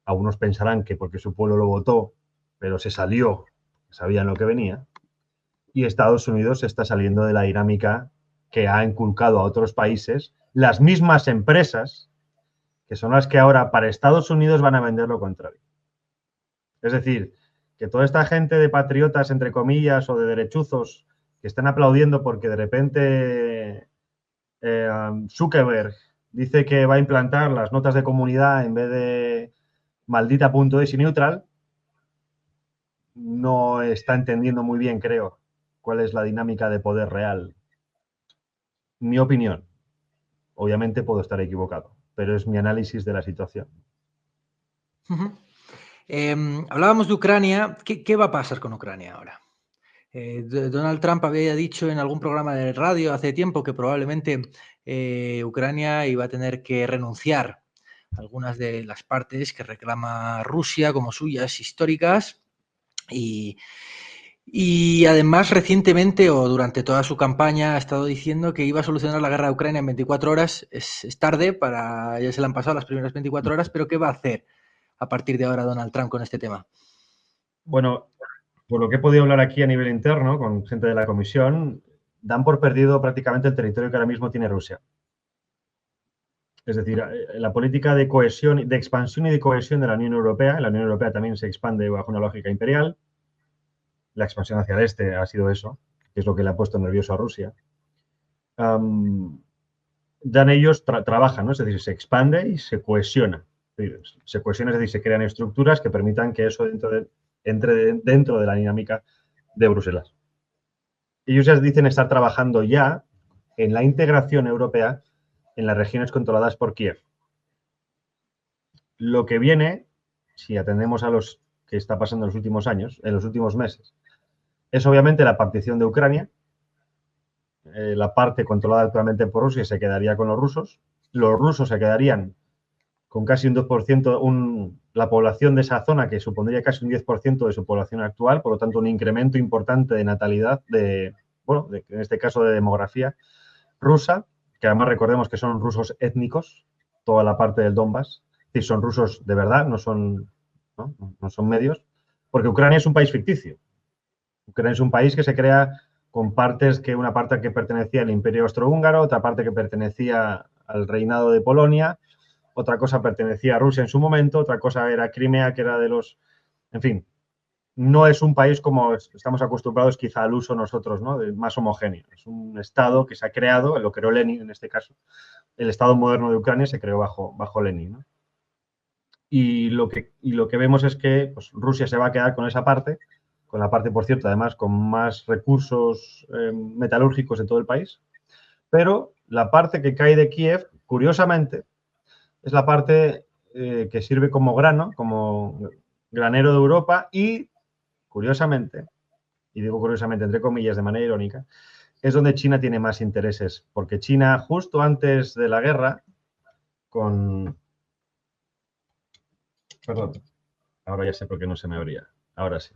algunos pensarán que porque su pueblo lo votó, pero se salió, sabían lo que venía, y Estados Unidos está saliendo de la dinámica que ha inculcado a otros países, las mismas empresas, que son las que ahora para Estados Unidos van a vender lo contrario. Es decir, que toda esta gente de patriotas, entre comillas, o de derechuzos, que están aplaudiendo porque de repente Zuckerberg dice que va a implantar las notas de comunidad en vez de maldita.es y neutral, no está entendiendo muy bien, creo, cuál es la dinámica de poder real. Mi opinión. Obviamente puedo estar equivocado, pero es mi análisis de la situación. Hablábamos de Ucrania. ¿Qué va a pasar con Ucrania ahora? Donald Trump había dicho en algún programa de radio hace tiempo que probablemente Ucrania iba a tener que renunciar a algunas de las partes que reclama Rusia como suyas históricas y además recientemente o durante toda su campaña ha estado diciendo que iba a solucionar la guerra de Ucrania en 24 horas. Es tarde, ya se le han pasado las primeras 24 horas, pero ¿qué va a hacer a partir de ahora Donald Trump con este tema? Bueno, por lo que he podido hablar aquí a nivel interno con gente de la comisión, dan por perdido prácticamente el territorio que ahora mismo tiene Rusia. Es decir, la política de cohesión, de expansión y de cohesión de la Unión Europea también se expande bajo una lógica imperial. La expansión hacia el este ha sido eso, que es lo que le ha puesto nervioso a Rusia. Dan ellos, trabajan, ¿no? Es decir, se expande y se cohesiona. Se cohesiona, es decir, se crean estructuras que permitan que eso entre dentro de la dinámica de Bruselas. Ellos ya dicen estar trabajando ya en la integración europea en las regiones controladas por Kiev. Lo que viene, si atendemos a los que está pasando en los últimos años, en los últimos meses, es obviamente la partición de Ucrania. La parte controlada actualmente por Rusia se quedaría con los rusos se quedarían con casi un 2%, la población de esa zona, que supondría casi un 10% de su población actual, por lo tanto un incremento importante de natalidad, en este caso de demografía rusa, que además recordemos que son rusos étnicos, toda la parte del Donbass, es decir, son rusos de verdad, no son medios, porque Ucrania es un país ficticio. Ucrania es un país que se crea con una parte que pertenecía al Imperio Austrohúngaro, otra parte que pertenecía al Reinado de Polonia, otra cosa pertenecía a Rusia en su momento, otra cosa era Crimea, que era de los... En fin, no es un país como estamos acostumbrados quizá al uso nosotros, ¿no? Más homogéneo. Es un estado que se ha creado, lo creó Lenin en este caso. El estado moderno de Ucrania se creó bajo Lenin, ¿no? Y lo que vemos es que pues, Rusia se va a quedar con esa parte, con la parte, por cierto, además con más recursos metalúrgicos de todo el país, pero la parte que cae de Kiev, curiosamente, es la parte que sirve como grano, como granero de Europa y, curiosamente, y digo curiosamente entre comillas de manera irónica, es donde China tiene más intereses, porque China justo antes de la guerra, Perdón, ahora ya sé por qué no se me abría, ahora sí.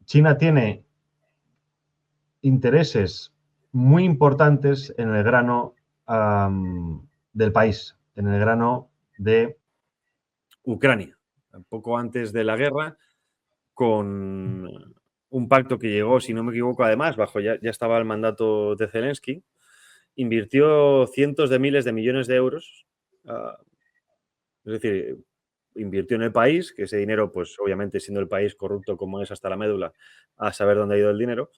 China tiene intereses muy importantes en el grano del país, en el grano de Ucrania, poco antes de la guerra, con un pacto que llegó, si no me equivoco, además, ya estaba el mandato de Zelensky, invirtió cientos de miles de millones de euros, es decir, invirtió en el país, que ese dinero, pues obviamente siendo el país corrupto como es hasta la médula, a saber dónde ha ido el dinero,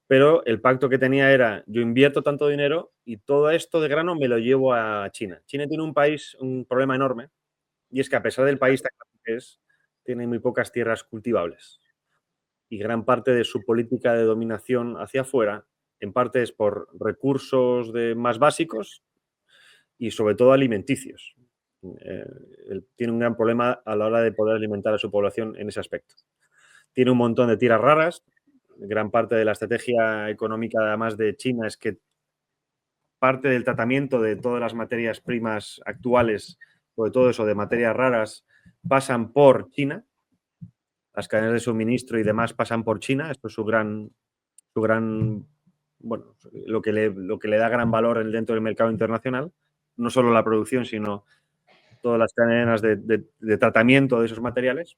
pero el pacto que tenía era, yo invierto tanto dinero y todo esto de grano me lo llevo a China. China tiene un problema enorme, y es que a pesar del país tan grande que es, tiene muy pocas tierras cultivables. Y gran parte de su política de dominación hacia afuera, en parte es por recursos más básicos y sobre todo alimenticios. Él tiene un gran problema a la hora de poder alimentar a su población en ese aspecto. Tiene un montón de tierras raras. Gran parte de la estrategia económica, además de China, es que parte del tratamiento de todas las materias primas actuales, sobre todo eso de materias raras, pasan por China. Las cadenas de suministro y demás pasan por China. Esto es su gran bueno, lo que le da gran valor dentro del mercado internacional. No solo la producción, sino todas las cadenas de tratamiento de esos materiales.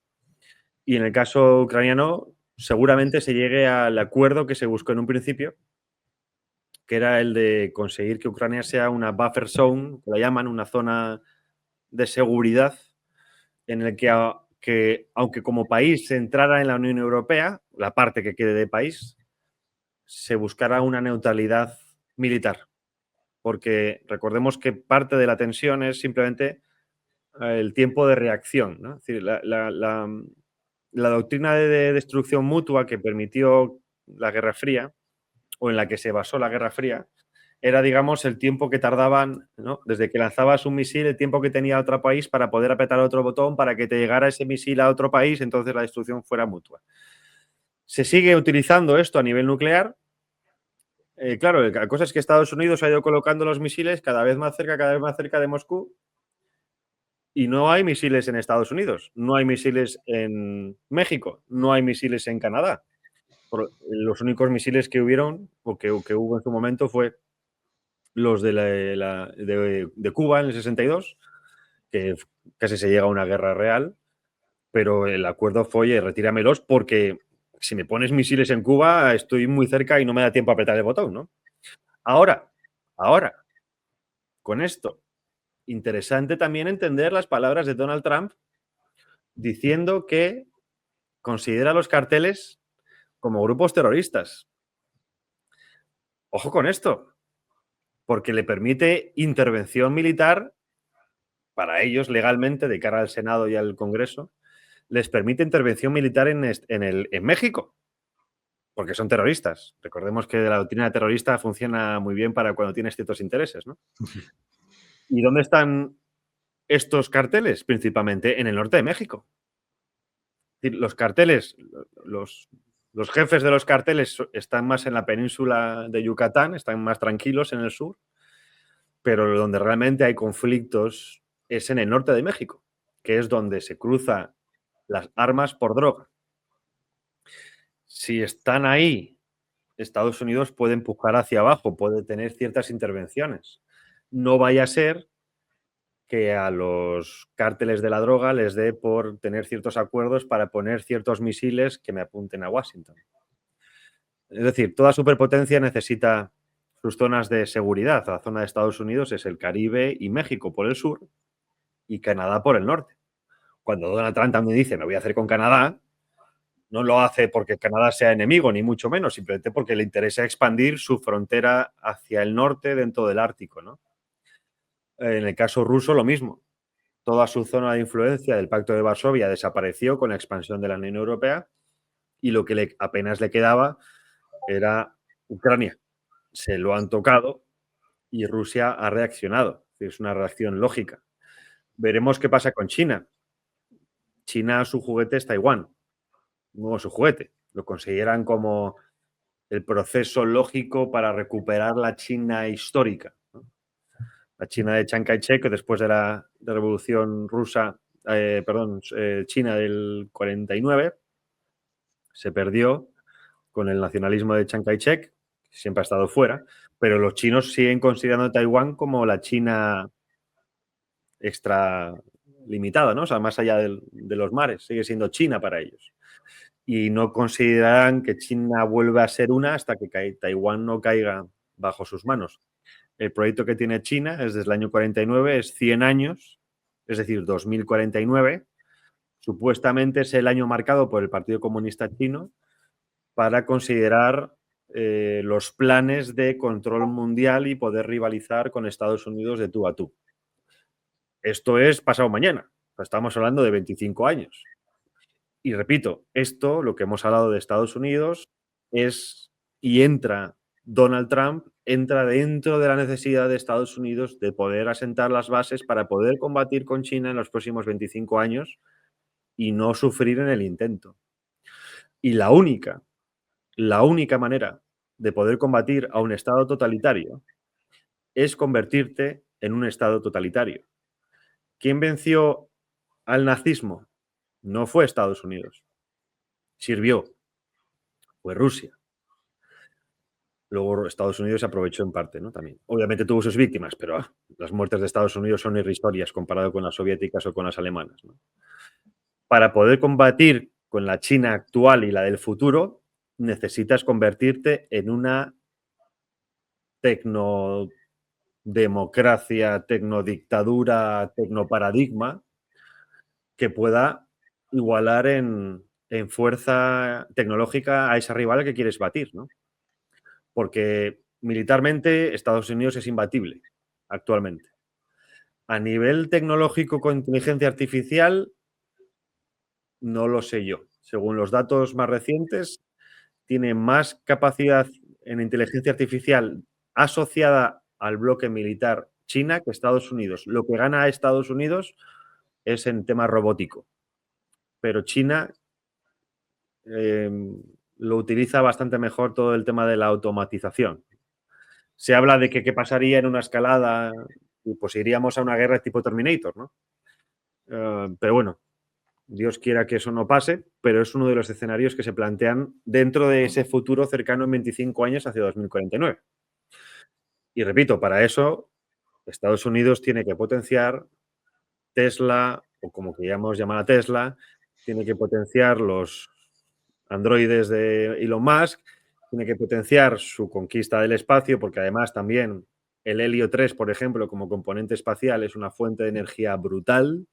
Y en el caso ucraniano, seguramente se llegue al acuerdo que se buscó en un principio, que era el de conseguir que Ucrania sea una buffer zone, que la llaman, una zona de seguridad, en el que aunque como país se entrara en la Unión Europea, la parte que quede de país, se buscara una neutralidad militar. Porque recordemos que parte de la tensión es simplemente el tiempo de reacción, ¿no? Es decir, la doctrina de destrucción mutua que permitió la Guerra Fría, o en la que se basó la Guerra Fría, era, digamos, el tiempo que tardaban, ¿no? Desde que lanzabas un misil, el tiempo que tenía otro país para poder apretar otro botón para que te llegara ese misil a otro país, entonces la destrucción fuera mutua. Se sigue utilizando esto a nivel nuclear. Claro, la cosa es que Estados Unidos ha ido colocando los misiles cada vez más cerca de Moscú, y no hay misiles en Estados Unidos, no hay misiles en México, no hay misiles en Canadá. Los únicos misiles que hubieron, o que hubo en su momento, fue los de Cuba en el 62, que casi se llega a una guerra real, pero el acuerdo fue, oye, retíramelos porque si me pones misiles en Cuba estoy muy cerca y no me da tiempo a apretar el botón, ¿no? Ahora, con esto, interesante también entender las palabras de Donald Trump diciendo que considera a los carteles como grupos terroristas. Ojo con esto, porque le permite intervención militar para ellos legalmente de cara al Senado y al Congreso, les permite intervención militar en México, porque son terroristas. Recordemos que la doctrina terrorista funciona muy bien para cuando tienes ciertos intereses, ¿no? ¿Y dónde están estos carteles? Principalmente en el norte de México. Los carteles, los jefes de los carteles están más en la península de Yucatán, están más tranquilos en el sur, pero donde realmente hay conflictos es en el norte de México, que es donde se cruzan las armas por droga. Si están ahí, Estados Unidos puede empujar hacia abajo, puede tener ciertas intervenciones. No vaya a ser que a los cárteles de la droga les dé por tener ciertos acuerdos para poner ciertos misiles que me apunten a Washington. Es decir, toda superpotencia necesita sus zonas de seguridad. La zona de Estados Unidos es el Caribe y México por el sur y Canadá por el norte. Cuando Donald Trump también dice me voy a hacer con Canadá, no lo hace porque Canadá sea enemigo, ni mucho menos, simplemente porque le interesa expandir su frontera hacia el norte dentro del Ártico, ¿no? En el caso ruso, lo mismo. Toda su zona de influencia del Pacto de Varsovia desapareció con la expansión de la Unión Europea y lo que apenas le quedaba era Ucrania. Se lo han tocado y Rusia ha reaccionado. Es una reacción lógica. Veremos qué pasa con China. China, su juguete es Taiwán. No su juguete. Lo consideran como el proceso lógico para recuperar la China histórica, ¿no? La China de Chiang Kai-shek, que después de la revolución rusa, China del 49, se perdió con el nacionalismo de Chiang Kai-shek, que siempre ha estado fuera, pero los chinos siguen considerando Taiwán como la China extralimitada, ¿no? O sea, más allá de los mares, sigue siendo China para ellos. Y no consideran que China vuelva a ser una hasta que Taiwán no caiga bajo sus manos. El proyecto que tiene China es desde el año 49, es 100 años, es decir, 2049. Supuestamente es el año marcado por el Partido Comunista Chino para considerar los planes de control mundial y poder rivalizar con Estados Unidos de tú a tú. Esto es pasado mañana. Estamos hablando de 25 años. Y repito, esto, lo que hemos hablado de Estados Unidos, Donald Trump entra dentro de la necesidad de Estados Unidos de poder asentar las bases para poder combatir con China en los próximos 25 años y no sufrir en el intento. Y la única manera de poder combatir a un Estado totalitario es convertirte en un Estado totalitario. ¿Quién venció al nazismo? No fue Estados Unidos. Sirvió. Fue Rusia. Luego Estados Unidos se aprovechó en parte, ¿no? También. Obviamente tuvo sus víctimas, pero las muertes de Estados Unidos son irrisorias comparado con las soviéticas o con las alemanas, ¿no? Para poder combatir con la China actual y la del futuro, necesitas convertirte en una tecnodemocracia, tecnodictadura, tecnoparadigma que pueda igualar en fuerza tecnológica a esa rival que quieres batir, ¿no? Porque militarmente Estados Unidos es imbatible actualmente. A nivel tecnológico con inteligencia artificial, no lo sé yo. Según los datos más recientes, tiene más capacidad en inteligencia artificial asociada al bloque militar China que Estados Unidos. Lo que gana a Estados Unidos es en tema robótico, pero China lo utiliza bastante mejor todo el tema de la automatización. Se habla de que qué pasaría en una escalada y pues iríamos a una guerra tipo Terminator, ¿no? Pero bueno, Dios quiera que eso no pase, pero es uno de los escenarios que se plantean dentro de ese futuro cercano en 25 años hacia 2049. Y repito, para eso Estados Unidos tiene que potenciar Tesla, o como queríamos llamar a Tesla, tiene que potenciar los androides de Elon Musk, tiene que potenciar su conquista del espacio, porque además también el helio 3, por ejemplo, como componente espacial, es una fuente de energía brutal.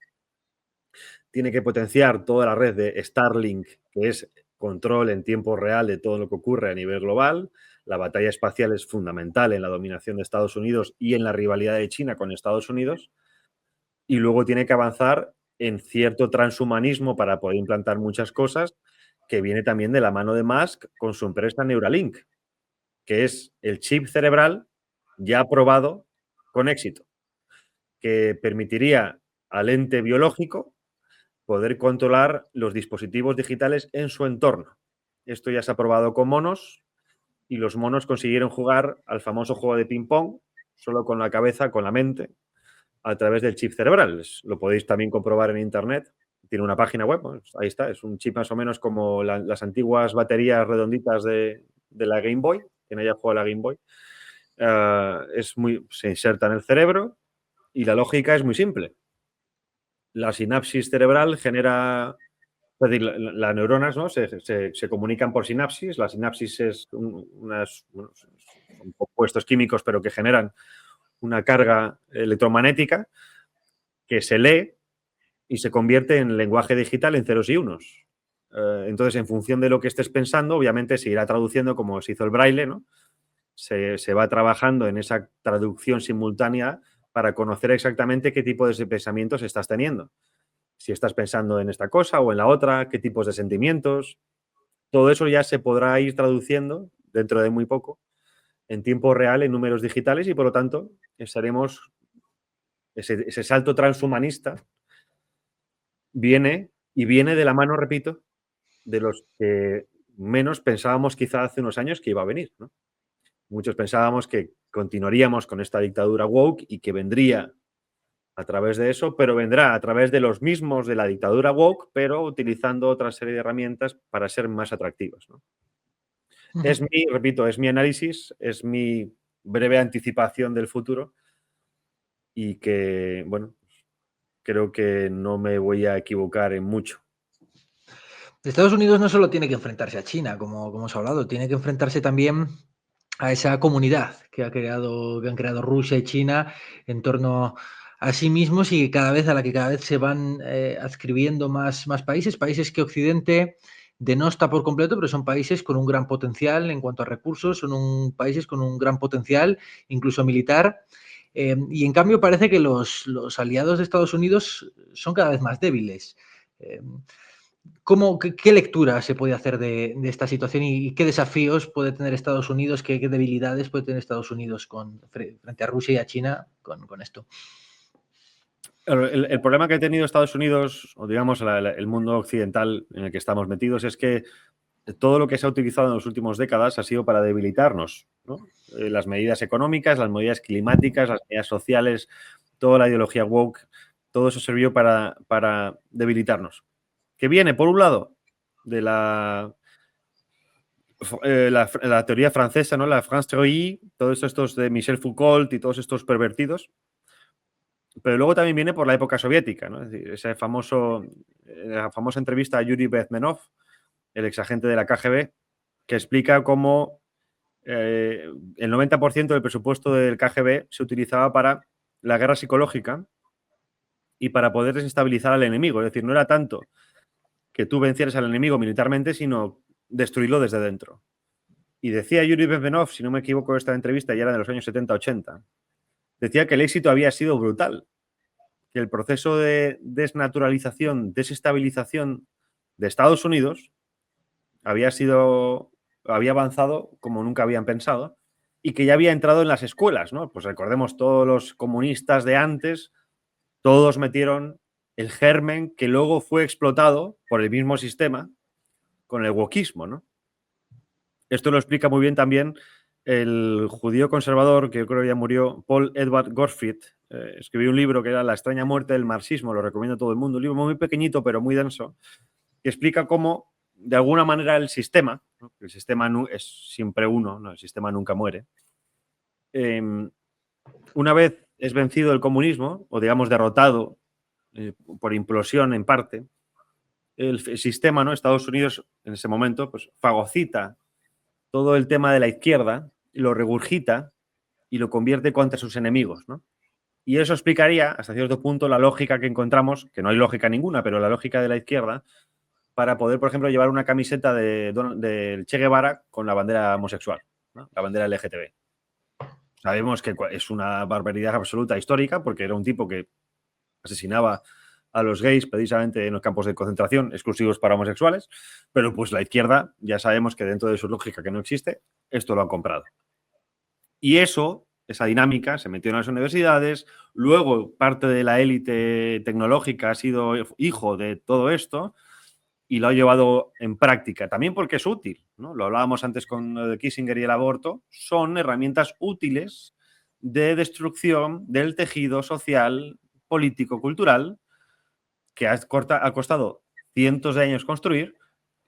Tiene que potenciar toda la red de Starlink, que es control en tiempo real de todo lo que ocurre a nivel global. La batalla espacial es fundamental en la dominación de Estados Unidos y en la rivalidad de China con Estados Unidos. Y luego tiene que avanzar en cierto transhumanismo para poder implantar muchas cosas, que viene también de la mano de Musk con su empresa Neuralink, que es el chip cerebral ya aprobado con éxito, que permitiría al ente biológico poder controlar los dispositivos digitales en su entorno. Esto ya se ha probado con monos y los monos consiguieron jugar al famoso juego de ping-pong solo con la cabeza, con la mente, a través del chip cerebral. Lo podéis también comprobar en internet. Tiene una página web, pues ahí está. Es un chip más o menos como las antiguas baterías redonditas de la Game Boy. Quien haya jugado a la Game Boy. Se inserta en el cerebro y la lógica es muy simple. La sinapsis cerebral genera, es decir, las neuronas, ¿no? se comunican por sinapsis. La sinapsis es son compuestos químicos, pero que generan una carga electromagnética que se lee y se convierte en lenguaje digital en ceros y unos. Entonces, en función de lo que estés pensando, obviamente se irá traduciendo como se hizo el braille, ¿no? Se va trabajando en esa traducción simultánea para conocer exactamente qué tipo de pensamientos estás teniendo. Si estás pensando en esta cosa o en la otra, qué tipos de sentimientos. Todo eso ya se podrá ir traduciendo dentro de muy poco en tiempo real en números digitales y, por lo tanto, estaremos ese salto transhumanista viene de la mano, repito, de los que menos pensábamos quizá hace unos años que iba a venir, ¿no? Muchos pensábamos que continuaríamos con esta dictadura woke y que vendría a través de eso, pero vendrá a través de los mismos de la dictadura woke, pero utilizando otra serie de herramientas para ser más atractivos, ¿no? Repito, es mi análisis, es mi breve anticipación del futuro y que, bueno, creo que no me voy a equivocar en mucho. Estados Unidos no solo tiene que enfrentarse a China, como hemos hablado, tiene que enfrentarse también a esa comunidad que han creado Rusia y China en torno a sí mismos y a la que cada vez se van adscribiendo más países que Occidente denosta por completo, pero son países con un gran potencial en cuanto a recursos, son países con un gran potencial, incluso militar. Y en cambio parece que los aliados de Estados Unidos son cada vez más débiles. ¿Qué lectura se puede hacer de esta situación y qué desafíos puede tener Estados Unidos, qué debilidades puede tener Estados Unidos frente a Rusia y a China con esto? El problema que ha tenido Estados Unidos, o digamos el mundo occidental en el que estamos metidos, es que todo lo que se ha utilizado en las últimas décadas ha sido para debilitarnos, ¿no? Las medidas económicas, las medidas climáticas, las medidas sociales, toda la ideología woke, todo eso sirvió para debilitarnos. Que viene, por un lado, de la teoría francesa, ¿no? La France Theorie, todos estos de Michel Foucault y todos estos pervertidos. Pero luego también viene por la época soviética, ¿no? Es decir, la famosa entrevista a Yuri Bezmenov, el exagente de la KGB, que explica cómo el 90% del presupuesto del KGB se utilizaba para la guerra psicológica y para poder desestabilizar al enemigo. Es decir, no era tanto que tú vencieras al enemigo militarmente, sino destruirlo desde dentro. Y decía Yuri Bezmenov, si no me equivoco, esta entrevista ya era de los años 70-80, decía que el éxito había sido brutal, que el proceso de desnaturalización, desestabilización de Estados Unidos había avanzado como nunca habían pensado y que ya había entrado en las escuelas, ¿no? Pues recordemos, todos los comunistas de antes, todos metieron el germen que luego fue explotado por el mismo sistema con el wokismo, ¿no? Esto lo explica muy bien también el judío conservador, que yo creo que ya murió, Paul Edward Gottfried. Escribió un libro que era La extraña muerte del marxismo, lo recomiendo a todo el mundo, un libro muy pequeñito pero muy denso, que explica cómo, de alguna manera, el sistema, ¿no? El sistema es siempre uno, ¿no? El sistema nunca muere. Una vez es vencido el comunismo, o digamos derrotado por implosión en parte, el sistema, ¿no? Estados Unidos en ese momento pues fagocita todo el tema de la izquierda, lo regurgita y lo convierte contra sus enemigos, ¿no? Y eso explicaría, hasta cierto punto, la lógica que encontramos, que no hay lógica ninguna, pero la lógica de la izquierda, para poder, por ejemplo, llevar una camiseta del Che Guevara con la bandera homosexual, ¿no? La bandera LGTB. Sabemos que es una barbaridad absoluta histórica, porque era un tipo que asesinaba a los gays precisamente en los campos de concentración exclusivos para homosexuales, pero pues la izquierda, ya sabemos que dentro de su lógica que no existe, esto lo han comprado. Y esa dinámica se metió en las universidades, luego parte de la élite tecnológica ha sido hijo de todo esto y lo ha llevado en práctica, también porque es útil, ¿no? Lo hablábamos antes con Kissinger y el aborto, son herramientas útiles de destrucción del tejido social, político, cultural, que ha costado cientos de años construir,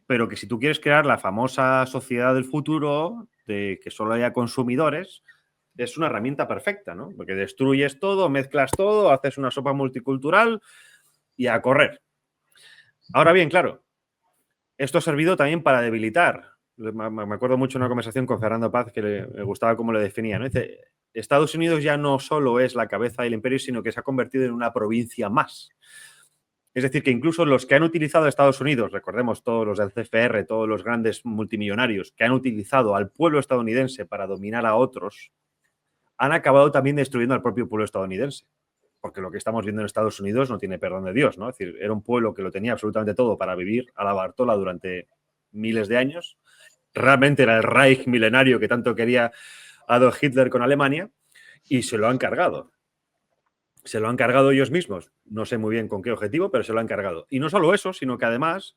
pero que si tú quieres crear la famosa sociedad del futuro, de que solo haya consumidores, es una herramienta perfecta, ¿no? Porque destruyes todo, mezclas todo, haces una sopa multicultural y a correr. Ahora bien, claro, esto ha servido también para debilitar. Me acuerdo mucho de una conversación con Fernando Paz que me gustaba cómo lo definía, ¿no? Dice, Estados Unidos ya no solo es la cabeza del imperio, sino que se ha convertido en una provincia más. Es decir, que incluso los que han utilizado a Estados Unidos, recordemos todos los del CFR, todos los grandes multimillonarios que han utilizado al pueblo estadounidense para dominar a otros, han acabado también destruyendo al propio pueblo estadounidense. Porque lo que estamos viendo en Estados Unidos no tiene perdón de Dios, ¿no? Es decir, era un pueblo que lo tenía absolutamente todo para vivir a la Bartola durante miles de años. Realmente era el Reich milenario que tanto quería Adolf Hitler con Alemania y se lo han cargado. Se lo han cargado ellos mismos. No sé muy bien con qué objetivo, pero se lo han cargado. Y no solo eso, sino que además,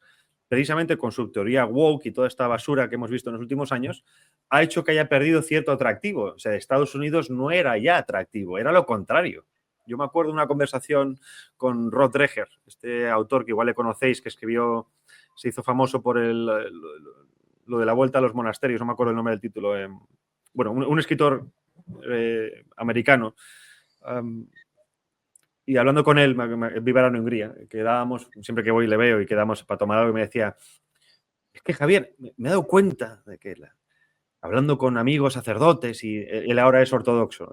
precisamente con su teoría woke y toda esta basura que hemos visto en los últimos años, ha hecho que haya perdido cierto atractivo. O sea, Estados Unidos no era ya atractivo, era lo contrario. Yo me acuerdo de una conversación con Rod Dreher, este autor que igual le conocéis, que escribió, se hizo famoso por lo de la vuelta a los monasterios, no me acuerdo el nombre del título. Bueno, un escritor americano. Y hablando con él, vive ahora en Hungría, quedábamos, siempre que voy le veo y quedamos para tomar algo, y me decía, es que Javier, me he dado cuenta de que hablando con amigos sacerdotes, y él ahora es ortodoxo,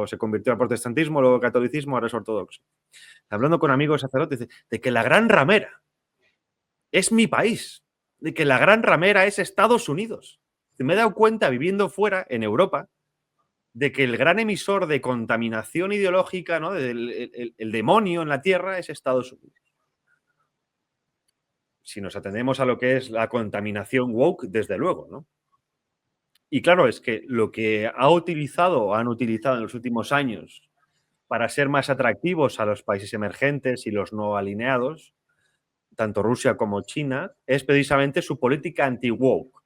se convirtió al protestantismo, luego al catolicismo, ahora es ortodoxo. Hablando con amigos sacerdotes, de que la gran ramera es mi país, de que la gran ramera es Estados Unidos. Me he dado cuenta, viviendo fuera, en Europa, de que el gran emisor de contaminación ideológica, ¿no? El demonio en la Tierra es Estados Unidos. Si nos atendemos a lo que es la contaminación woke, desde luego, ¿no? Y claro, es que lo que han utilizado en los últimos años para ser más atractivos a los países emergentes y los no alineados, tanto Rusia como China, es precisamente su política anti-woke.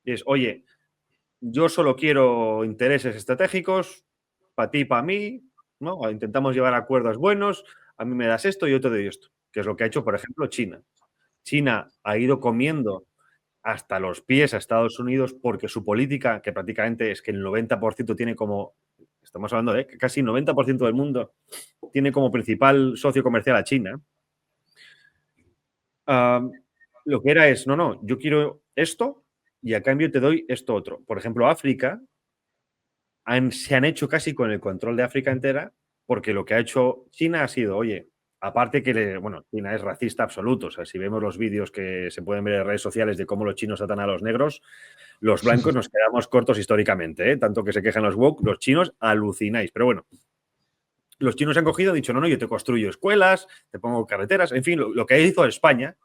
Es, oye, yo solo quiero intereses estratégicos, para ti, para mí, ¿no? Intentamos llevar acuerdos buenos, a mí me das esto y yo te doy esto, que es lo que ha hecho, por ejemplo, China. China ha ido comiendo hasta los pies a Estados Unidos porque su política, que prácticamente es que el 90% tiene como, estamos hablando de que casi el 90% del mundo tiene como principal socio comercial a China. Lo que era es, no, yo quiero esto y a cambio te doy esto otro. Por ejemplo, África se han hecho casi con el control de África entera, porque lo que ha hecho China ha sido, oye, aparte que, China es racista absoluto. O sea, si vemos los vídeos que se pueden ver en redes sociales de cómo los chinos tratan a los negros, los blancos nos quedamos cortos históricamente, ¿eh? Tanto que se quejan los woke, los chinos alucináis. Pero bueno, los chinos han cogido, han dicho, no, yo te construyo escuelas, te pongo carreteras, en fin, lo que hizo España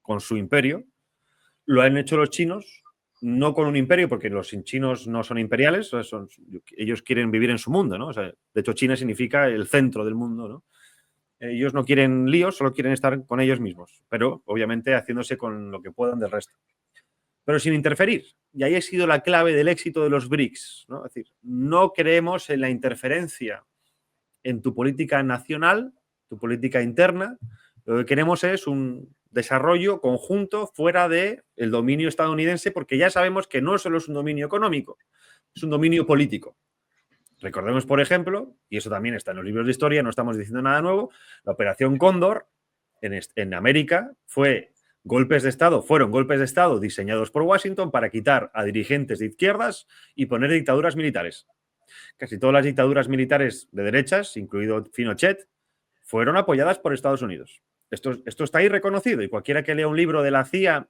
con su imperio, lo han hecho los chinos, no con un imperio, porque los chinos no son imperiales, o sea, ellos quieren vivir en su mundo, ¿no? O sea, de hecho, China significa el centro del mundo, ¿no? Ellos no quieren líos, solo quieren estar con ellos mismos, pero obviamente haciéndose con lo que puedan del resto. Pero sin interferir. Y ahí ha sido la clave del éxito de los BRICS, ¿no? Es decir, no creemos en la interferencia en tu política nacional, tu política interna. Lo que queremos es un desarrollo conjunto fuera del dominio estadounidense, porque ya sabemos que no solo es un dominio económico, es un dominio político. Recordemos, por ejemplo, y eso también está en los libros de historia, no estamos diciendo nada nuevo, la Operación Cóndor en América fueron golpes de Estado diseñados por Washington para quitar a dirigentes de izquierdas y poner dictaduras militares. Casi todas las dictaduras militares de derechas, incluido Pinochet, fueron apoyadas por Estados Unidos. Esto está ahí reconocido, y cualquiera que lea un libro de la CIA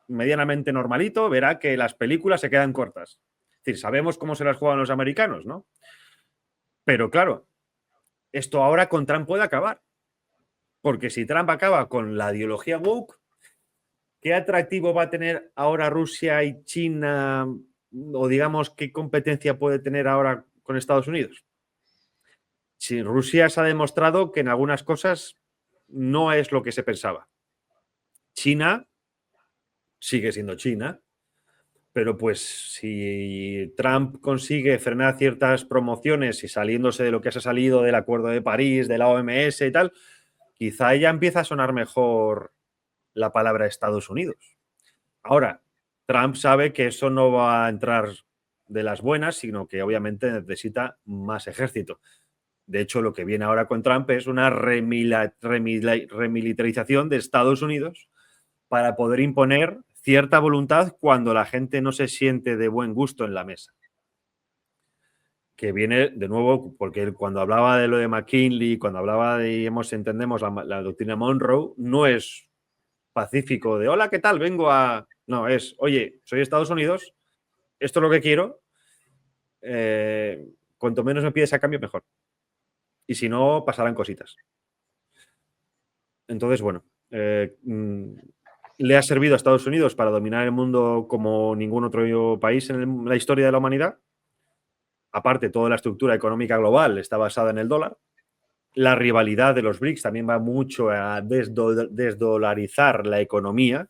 medianamente normalito verá que las películas se quedan cortas. Es decir, sabemos cómo se las juegan los americanos, ¿no? Pero claro, esto ahora con Trump puede acabar. Porque si Trump acaba con la ideología woke, ¿qué atractivo va a tener ahora Rusia y China? O digamos, ¿qué competencia puede tener ahora con Estados Unidos? Si Rusia se ha demostrado que en algunas cosas no es lo que se pensaba. China sigue siendo China, pero pues si Trump consigue frenar ciertas promociones y saliéndose de lo que se ha salido del Acuerdo de París, de la OMS y tal, quizá ya empieza a sonar mejor la palabra Estados Unidos. Ahora, Trump sabe que eso no va a entrar de las buenas, sino que obviamente necesita más ejército. De hecho, lo que viene ahora con Trump es una remilitarización de Estados Unidos para poder imponer cierta voluntad cuando la gente no se siente de buen gusto en la mesa. Que viene de nuevo, porque cuando hablaba de lo de McKinley, cuando hablaba de, entendemos, la doctrina Monroe, no es pacífico de hola, ¿qué tal? Vengo a... No, es, oye, soy Estados Unidos, esto es lo que quiero, cuanto menos me pides a cambio, mejor. Y si no, pasarán cositas. Entonces, bueno, le ha servido a Estados Unidos para dominar el mundo como ningún otro país en la historia de la humanidad. Aparte, toda la estructura económica global está basada en el dólar. La rivalidad de los BRICS también va mucho a desdolarizar la economía.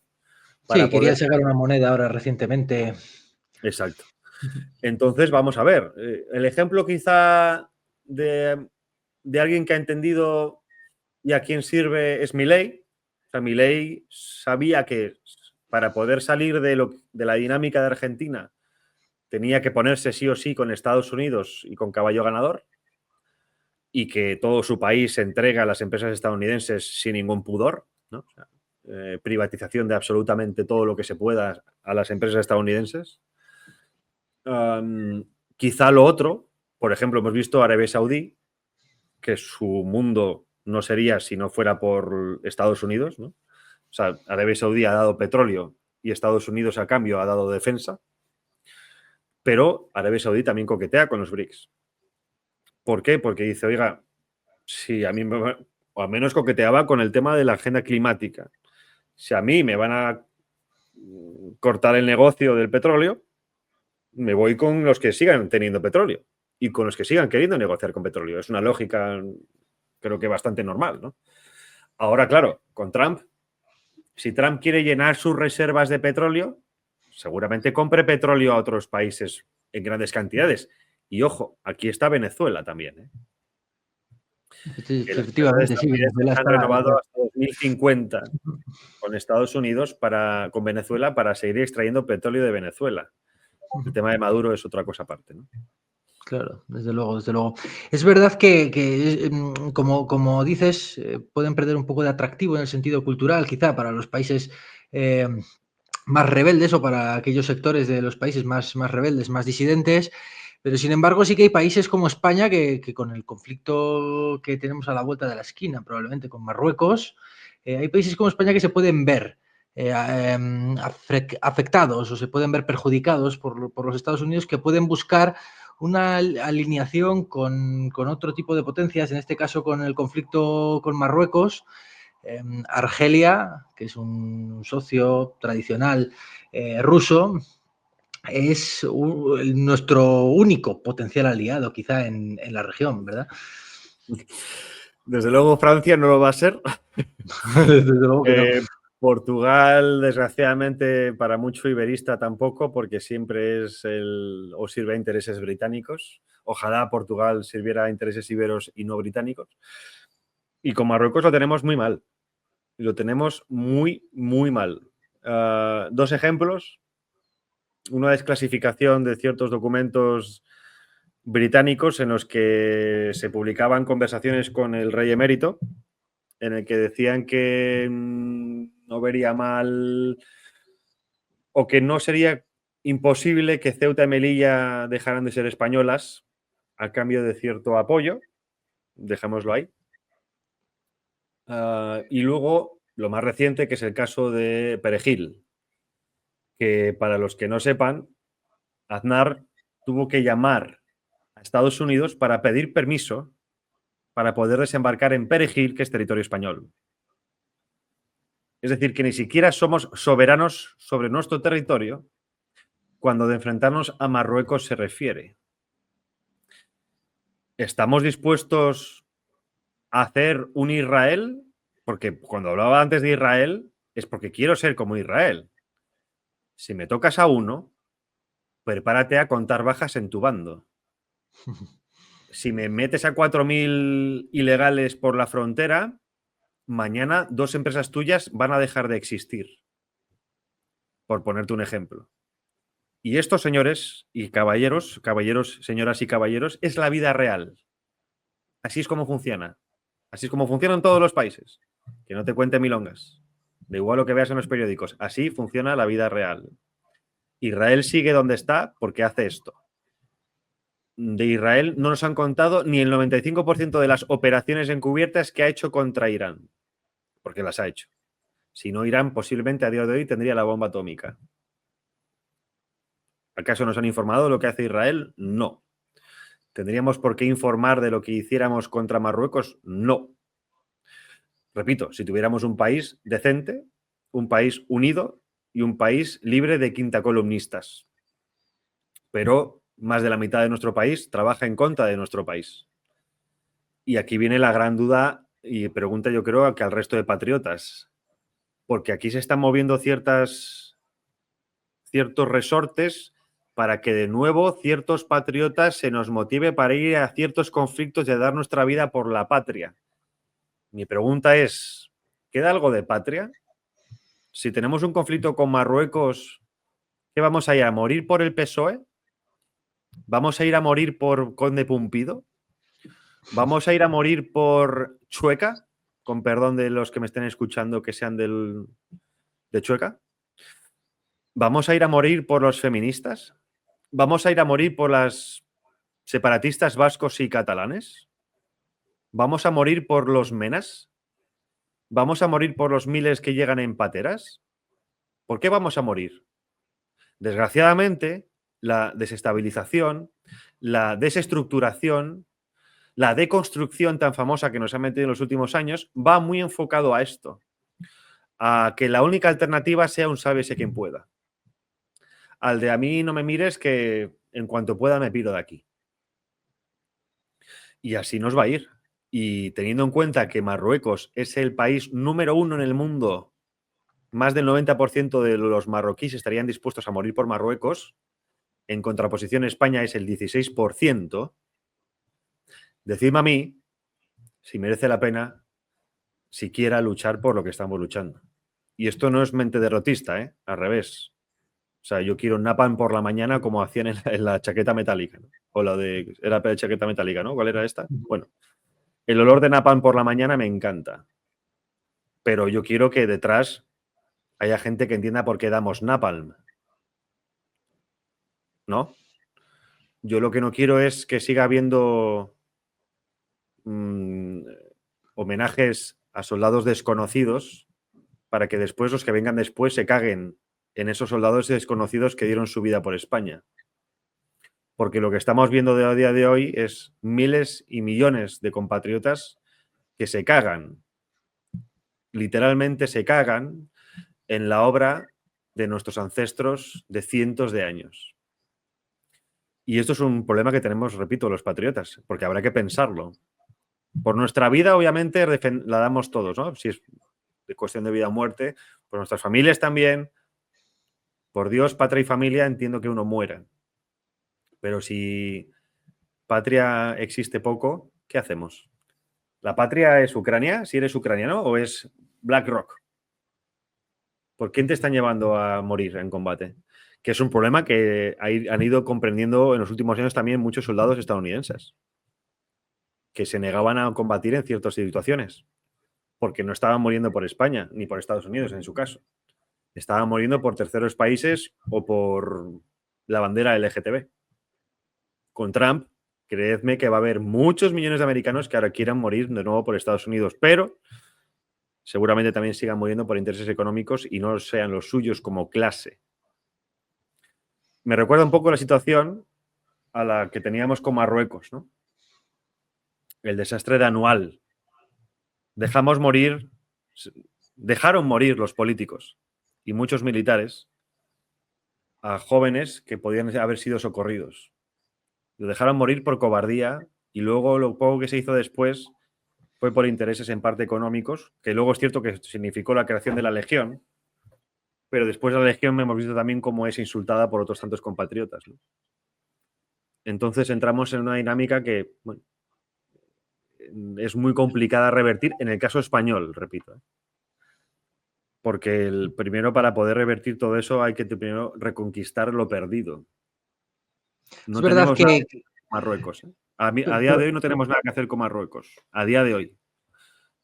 Sí, querían sacar una moneda ahora recientemente. Exacto. Entonces, vamos a ver. El ejemplo quizá de alguien que ha entendido y a quién sirve es Milei. O sea, Milei sabía que para poder salir de la dinámica de Argentina tenía que ponerse sí o sí con Estados Unidos y con caballo ganador, y que todo su país se entrega a las empresas estadounidenses sin ningún pudor, ¿no? O sea, privatización de absolutamente todo lo que se pueda a las empresas estadounidenses. Quizá lo otro, por ejemplo, hemos visto Arabia Saudí, que su mundo no sería si no fuera por Estados Unidos, ¿no? O sea, Arabia Saudí ha dado petróleo y Estados Unidos a cambio ha dado defensa, pero Arabia Saudí también coquetea con los BRICS. ¿Por qué? Porque dice, oiga, si a mí o al menos coqueteaba con el tema de la agenda climática. Si a mí me van a cortar el negocio del petróleo, me voy con los que sigan teniendo petróleo y con los que sigan queriendo negociar con petróleo. Es una lógica, creo que bastante normal, ¿no? Ahora, claro, con Trump, si Trump quiere llenar sus reservas de petróleo, seguramente compre petróleo a otros países en grandes cantidades. Y ojo, aquí está Venezuela también, ¿eh? Sí, Que las efectivamente, sí, estadounidenses Venezuela han está. renovado hasta 2050 con Estados Unidos con Venezuela para seguir extrayendo petróleo de Venezuela. El tema de Maduro es otra cosa aparte, ¿no? Claro, desde luego, desde luego. Es verdad que como dices, pueden perder un poco de atractivo en el sentido cultural, quizá para los países más rebeldes o para aquellos sectores de los países más rebeldes, más disidentes, pero sin embargo sí que hay países como España que con el conflicto que tenemos a la vuelta de la esquina, probablemente con Marruecos, hay países como España que se pueden ver afectados o se pueden ver perjudicados por los Estados Unidos, que pueden buscar una alineación con otro tipo de potencias, en este caso con el conflicto con Marruecos. Argelia, que es un socio tradicional ruso, es nuestro único potencial aliado quizá en la región, ¿verdad? Desde luego Francia no lo va a ser. Desde luego que no. Portugal, desgraciadamente, para mucho iberista tampoco, porque siempre o sirve a intereses británicos. Ojalá Portugal sirviera a intereses iberos y no británicos. Y con Marruecos lo tenemos muy mal. Lo tenemos muy, muy mal. Dos ejemplos. Una desclasificación de ciertos documentos británicos en los que se publicaban conversaciones con el rey emérito, en el que decían que no vería mal o que no sería imposible que Ceuta y Melilla dejaran de ser españolas a cambio de cierto apoyo. Dejémoslo ahí. Y luego, lo más reciente, que es el caso de Perejil, que para los que no sepan, Aznar tuvo que llamar a Estados Unidos para pedir permiso para poder desembarcar en Perejil, que es territorio español. Es decir, que ni siquiera somos soberanos sobre nuestro territorio cuando de enfrentarnos a Marruecos se refiere. ¿Estamos dispuestos a hacer un Israel? Porque cuando hablaba antes de Israel es porque quiero ser como Israel. Si me tocas a uno, prepárate a contar bajas en tu bando. Si me metes a 4.000 ilegales por la frontera, mañana 2 empresas tuyas van a dejar de existir. Por ponerte un ejemplo. Y esto, señores y caballeros, señoras y caballeros, es la vida real. Así es como funciona. Así es como funciona en todos los países. Que no te cuente milongas. Da igual lo que veas en los periódicos. Así funciona la vida real. Israel sigue donde está porque hace esto. De Israel no nos han contado ni el 95% de las operaciones encubiertas que ha hecho contra Irán. Porque las ha hecho. Si no, Irán posiblemente a día de hoy tendría la bomba atómica. ¿Acaso nos han informado de lo que hace Israel? No. ¿Tendríamos por qué informar de lo que hiciéramos contra Marruecos? No. Repito, si tuviéramos un país decente, un país unido y un país libre de quintacolumnistas. Pero más de la mitad de nuestro país trabaja en contra de nuestro país. Y aquí viene la gran duda y pregunta, yo creo, que al resto de patriotas. Porque aquí se están moviendo ciertos resortes para que de nuevo ciertos patriotas se nos motive para ir a ciertos conflictos y a dar nuestra vida por la patria. Mi pregunta es, ¿queda algo de patria? Si tenemos un conflicto con Marruecos, ¿qué vamos a ir a morir por el PSOE? ¿Vamos a ir a morir por Conde Pumpido? ¿Vamos a ir a morir por Chueca? Con perdón de los que me estén escuchando que sean de Chueca. ¿Vamos a ir a morir por los feministas? ¿Vamos a ir a morir por las separatistas vascos y catalanes? ¿Vamos a morir por los menas? ¿Vamos a morir por los miles que llegan en pateras? ¿Por qué vamos a morir? Desgraciadamente, la desestabilización, la desestructuración, la deconstrucción tan famosa que nos ha metido en los últimos años va muy enfocado a esto, a que la única alternativa sea un sálvese quien pueda. Al de a mí no me mires que en cuanto pueda me piro de aquí. Y así nos va a ir. Y teniendo en cuenta que Marruecos es el país número 1 en el mundo, más del 90% de los marroquíes estarían dispuestos a morir por Marruecos, en contraposición España es el 16%, decidme a mí si merece la pena siquiera luchar por lo que estamos luchando. Y esto no es mente derrotista, ¿eh? Al revés. O sea, yo quiero napalm por la mañana como hacían en la chaqueta metálica, ¿no? O la de... Era la chaqueta metálica, ¿no? ¿Cuál era esta? Bueno, el olor de napalm por la mañana me encanta. Pero yo quiero que detrás haya gente que entienda por qué damos napalm. ¿No? Yo lo que no quiero es que siga habiendo homenajes a soldados desconocidos para que después los que vengan después se caguen en esos soldados desconocidos que dieron su vida por España. Porque lo que estamos viendo a día de hoy es miles y millones de compatriotas que se cagan, literalmente se cagan en la obra de nuestros ancestros de cientos de años. Y esto es un problema que tenemos, repito, los patriotas, porque habrá que pensarlo. Por nuestra vida, obviamente, la damos todos, ¿no? Si es de cuestión de vida o muerte, por nuestras familias también. Por Dios, patria y familia, entiendo que uno muera. Pero si patria existe poco, ¿qué hacemos? ¿La patria es Ucrania, si eres ucraniano, o es BlackRock? ¿Por quién te están llevando a morir en combate? Que es un problema que han ido comprendiendo en los últimos años también muchos soldados estadounidenses, que se negaban a combatir en ciertas situaciones, porque no estaban muriendo por España, ni por Estados Unidos en su caso. Estaban muriendo por terceros países o por la bandera LGTB. Con Trump, creedme que va a haber muchos millones de americanos que ahora quieran morir de nuevo por Estados Unidos, pero seguramente también sigan muriendo por intereses económicos y no sean los suyos como clase. Me recuerda un poco la situación a la que teníamos con Marruecos, ¿no? El desastre de Anual. Dejaron morir los políticos y muchos militares a jóvenes que podían haber sido socorridos. Lo dejaron morir por cobardía y luego lo poco que se hizo después fue por intereses en parte económicos, que luego es cierto que significó la creación de la Legión, pero después la Legión hemos visto también cómo es insultada por otros tantos compatriotas, ¿no? Entonces entramos en una dinámica que, bueno, es muy complicada de revertir en el caso español, repito. Porque primero para poder revertir todo eso hay que primero reconquistar lo perdido. No es verdad tenemos que... nada que hacer con Marruecos, ¿eh? A día de hoy no tenemos nada que hacer con Marruecos. A día de hoy.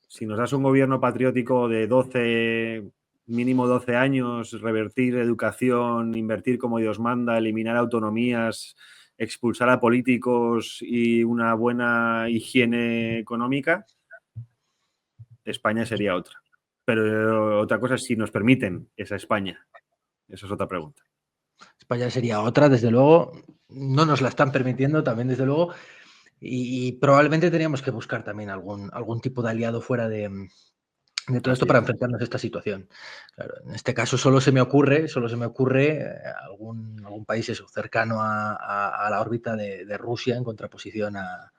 Si nos das un gobierno patriótico de mínimo 12 años, revertir educación, invertir como Dios manda, eliminar autonomías, expulsar a políticos y una buena higiene económica, España sería otra. Pero otra cosa es si nos permiten esa España. Esa es otra pregunta. España sería otra, desde luego. No nos la están permitiendo también, desde luego. Y probablemente teníamos que buscar también algún tipo de aliado fuera de todo esto para enfrentarnos a esta situación. Claro, en este caso solo se me ocurre algún país cercano a la órbita de Rusia en contraposición a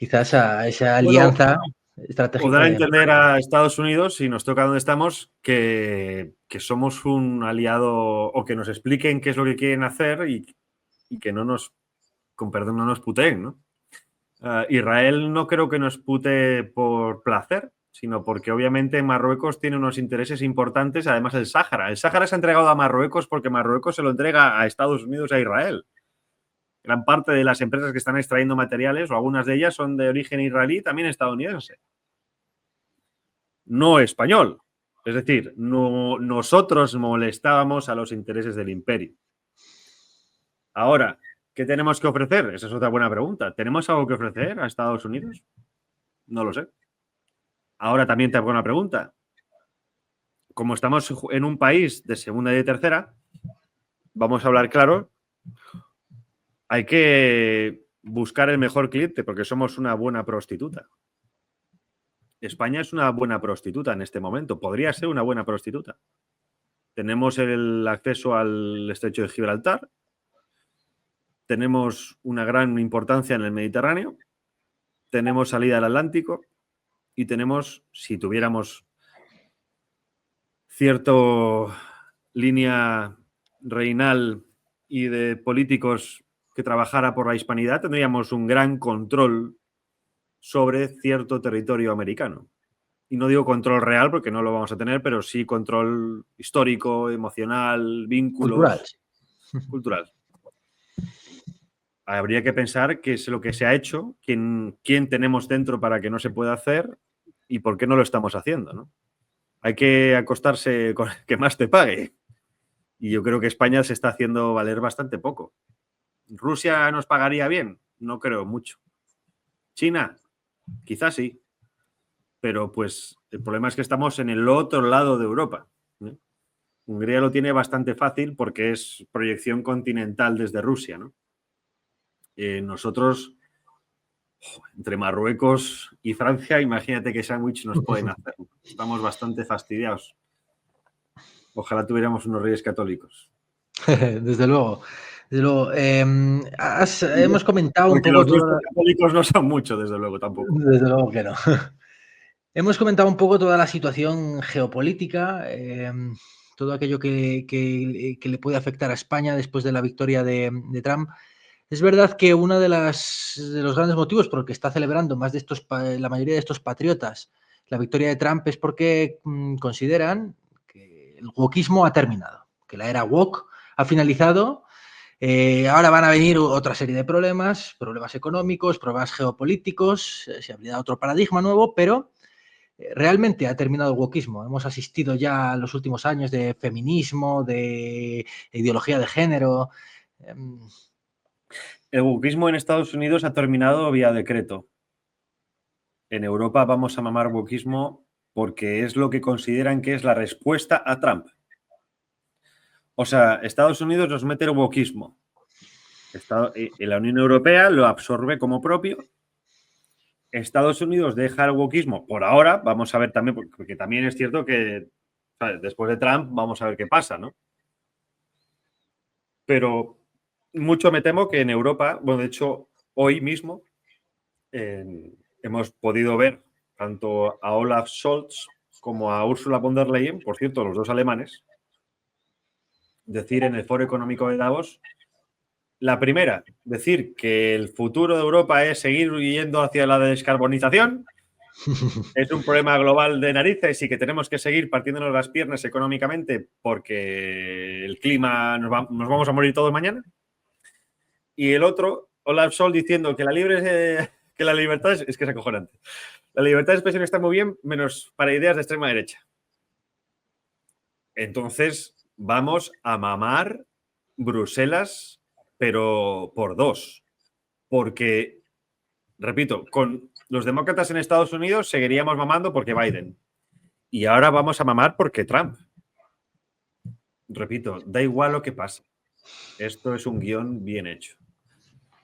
quizás a esa alianza estratégica. O dar a entender a Estados Unidos, si nos toca donde estamos, que somos un aliado, o que nos expliquen qué es lo que quieren hacer y que no nos, con perdón, no nos puteen, ¿no? Israel no creo que nos putee por placer, sino porque obviamente Marruecos tiene unos intereses importantes, además el Sáhara. El Sáhara se ha entregado a Marruecos porque Marruecos se lo entrega a Estados Unidos e a Israel. Gran parte de las empresas que están extrayendo materiales, o algunas de ellas, son de origen israelí, también estadounidense. No español. Es decir, no, nosotros molestábamos a los intereses del imperio. Ahora, ¿qué tenemos que ofrecer? Esa es otra buena pregunta. ¿Tenemos algo que ofrecer a Estados Unidos? No lo sé. Ahora también te hago una pregunta. Como estamos en un país de segunda y de tercera, vamos a hablar claro, hay que buscar el mejor cliente porque somos una buena prostituta. España es una buena prostituta en este momento. Podría ser una buena prostituta. Tenemos el acceso al estrecho de Gibraltar. Tenemos una gran importancia en el Mediterráneo. Tenemos salida al Atlántico. Y tenemos, si tuviéramos cierta línea reinal y de políticos que trabajara por la hispanidad, tendríamos un gran control sobre cierto territorio americano. Y no digo control real porque no lo vamos a tener, pero sí control histórico, emocional, vínculos. Cultural. Habría que pensar qué es lo que se ha hecho, quién tenemos dentro para que no se pueda hacer y por qué no lo estamos haciendo, ¿no? Hay que acostarse con el que más te pague. Y yo creo que España se está haciendo valer bastante poco. ¿Rusia nos pagaría bien? No creo mucho. ¿China? Quizás sí. Pero pues el problema es que estamos en el otro lado de Europa, ¿no? Hungría lo tiene bastante fácil porque es proyección continental desde Rusia, ¿no? Nosotros, entre Marruecos y Francia, imagínate qué sándwich nos pueden hacer. Estamos bastante fastidiados. Ojalá tuviéramos unos reyes católicos. Desde luego. Desde luego. Hemos comentado porque un poco... los católicos no son mucho, desde luego, tampoco. Desde luego que no. Hemos comentado un poco toda la situación geopolítica, todo aquello que le puede afectar a España después de la victoria de Trump. Es verdad que uno de los grandes motivos por el que está celebrando la mayoría de estos patriotas la victoria de Trump es porque consideran que el wokismo ha terminado, que la era woke ha finalizado. Ahora van a venir otra serie de problemas económicos, problemas geopolíticos, se abrirá otro paradigma nuevo, pero realmente ha terminado el wokismo. Hemos asistido ya a los últimos años de feminismo, de ideología de género. El wokismo en Estados Unidos ha terminado vía decreto. En Europa vamos a mamar wokismo porque es lo que consideran que es la respuesta a Trump. O sea, Estados Unidos nos mete el wokismo. La Unión Europea lo absorbe como propio. Estados Unidos deja el wokismo por ahora. Vamos a ver también, porque también es cierto que, ¿sabes?, después de Trump vamos a ver qué pasa, ¿no? Pero mucho me temo que en Europa, bueno, de hecho, hoy mismo hemos podido ver tanto a Olaf Scholz como a Ursula von der Leyen, por cierto, los dos alemanes, decir en el Foro Económico de Davos, la primera, decir que el futuro de Europa es seguir yendo hacia la descarbonización, es un problema global de narices y que tenemos que seguir partiéndonos las piernas económicamente porque el clima nos vamos a morir todos mañana. Y el otro, Olaf Scholz, diciendo que la libertad es que es acojonante. La libertad de expresión está muy bien, menos para ideas de extrema derecha. Entonces, vamos a mamar Bruselas, pero por dos. Porque, repito, con los demócratas en Estados Unidos seguiríamos mamando porque Biden. Y ahora vamos a mamar porque Trump. Repito, da igual lo que pase. Esto es un guión bien hecho.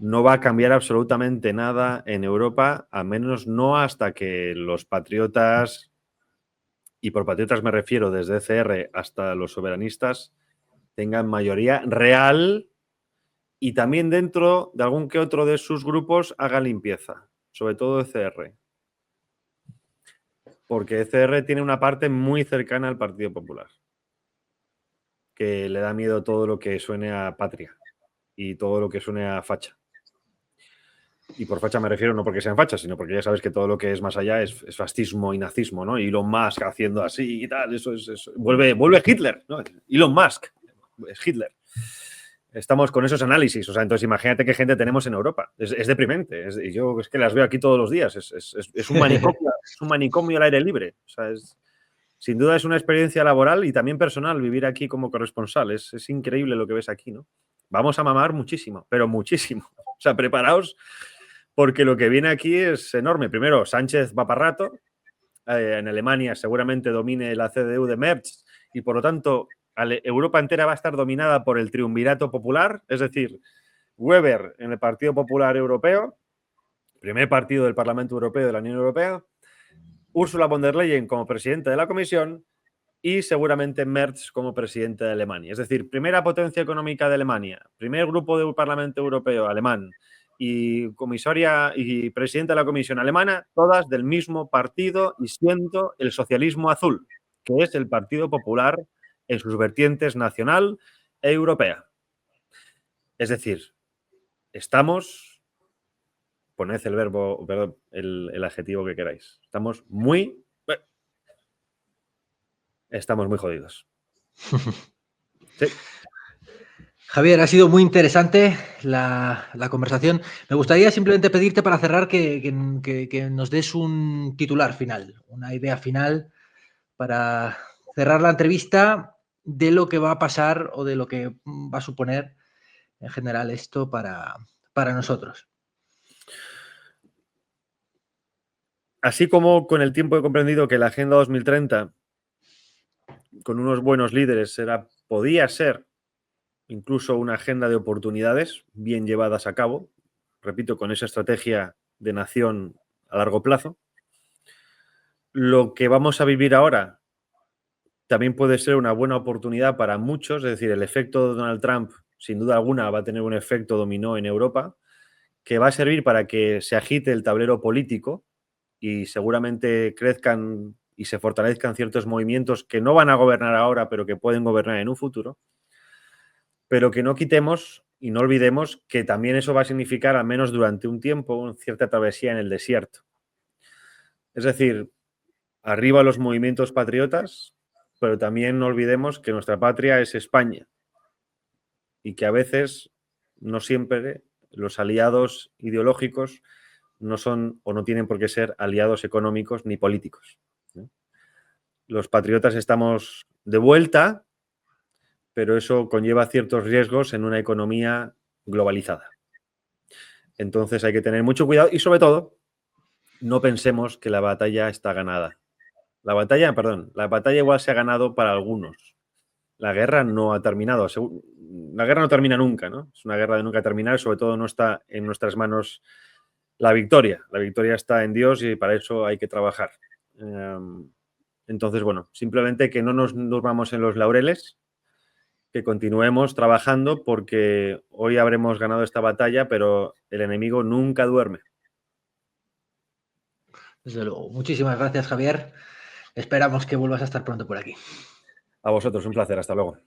No va a cambiar absolutamente nada en Europa, al menos no hasta que los patriotas, y por patriotas me refiero desde ECR hasta los soberanistas, tengan mayoría real y también dentro de algún que otro de sus grupos haga limpieza. sobre todo ECR. Porque ECR tiene una parte muy cercana al Partido Popular, que le da miedo todo lo que suene a patria y todo lo que suene a facha. Y por facha me refiero no porque sean fachas, sino porque ya sabes que todo lo que es más allá es fascismo y nazismo, ¿no? Elon Musk haciendo así y tal, eso es vuelve Hitler, ¿no? Elon Musk es Hitler. Estamos con esos análisis, o sea, entonces imagínate qué gente tenemos en Europa. Es deprimente. Y yo es que las veo aquí todos los días. Es un manicomio al aire libre. O sea, sin duda es una experiencia laboral y también personal vivir aquí como corresponsal. Es increíble lo que ves aquí, ¿no? Vamos a mamar muchísimo, pero muchísimo. O sea, preparaos porque lo que viene aquí es enorme. Primero, Sánchez va para rato. En Alemania seguramente domine la CDU de Merz y por lo tanto Europa entera va a estar dominada por el triunvirato popular, es decir, Weber en el Partido Popular Europeo, primer partido del Parlamento Europeo de la Unión Europea, Ursula von der Leyen como presidenta de la Comisión y seguramente Merz como presidente de Alemania. Es decir, primera potencia económica de Alemania, primer grupo del Parlamento Europeo alemán y comisaria y presidenta de la Comisión alemana, todas del mismo partido y siendo el socialismo azul, que es el Partido Popular en sus vertientes nacional e europea. Es decir, estamos, poned el verbo, perdón, el adjetivo que queráis, estamos muy jodidos. Sí. Javier, ha sido muy interesante la conversación. Me gustaría simplemente pedirte para cerrar que nos des un titular final, una idea final para cerrar la entrevista de lo que va a pasar o de lo que va a suponer en general esto para nosotros. Así como con el tiempo he comprendido que la Agenda 2030, con unos buenos líderes, podía ser incluso una agenda de oportunidades bien llevadas a cabo, repito, con esa estrategia de nación a largo plazo. Lo que vamos a vivir ahora también puede ser una buena oportunidad para muchos, es decir, el efecto de Donald Trump, sin duda alguna, va a tener un efecto dominó en Europa, que va a servir para que se agite el tablero político y seguramente crezcan y se fortalezcan ciertos movimientos que no van a gobernar ahora, pero que pueden gobernar en un futuro. Pero que no quitemos y no olvidemos que también eso va a significar, al menos durante un tiempo, cierta travesía en el desierto. Es decir, arriba los movimientos patriotas, pero también no olvidemos que nuestra patria es España y que a veces, no siempre, los aliados ideológicos no son o no tienen por qué ser aliados económicos ni políticos, ¿no? Los patriotas estamos de vuelta, pero eso conlleva ciertos riesgos en una economía globalizada. Entonces hay que tener mucho cuidado y, sobre todo, no pensemos que la batalla está ganada. La batalla igual se ha ganado para algunos. La guerra no ha terminado. La guerra no termina nunca, ¿no? Es una guerra de nunca terminar, sobre todo no está en nuestras manos la victoria. La victoria está en Dios y para eso hay que trabajar. Entonces, bueno, simplemente que no nos durmamos en los laureles, que continuemos trabajando porque hoy habremos ganado esta batalla, pero el enemigo nunca duerme. Desde luego. Muchísimas gracias, Javier. Esperamos que vuelvas a estar pronto por aquí. A vosotros, un placer. Hasta luego.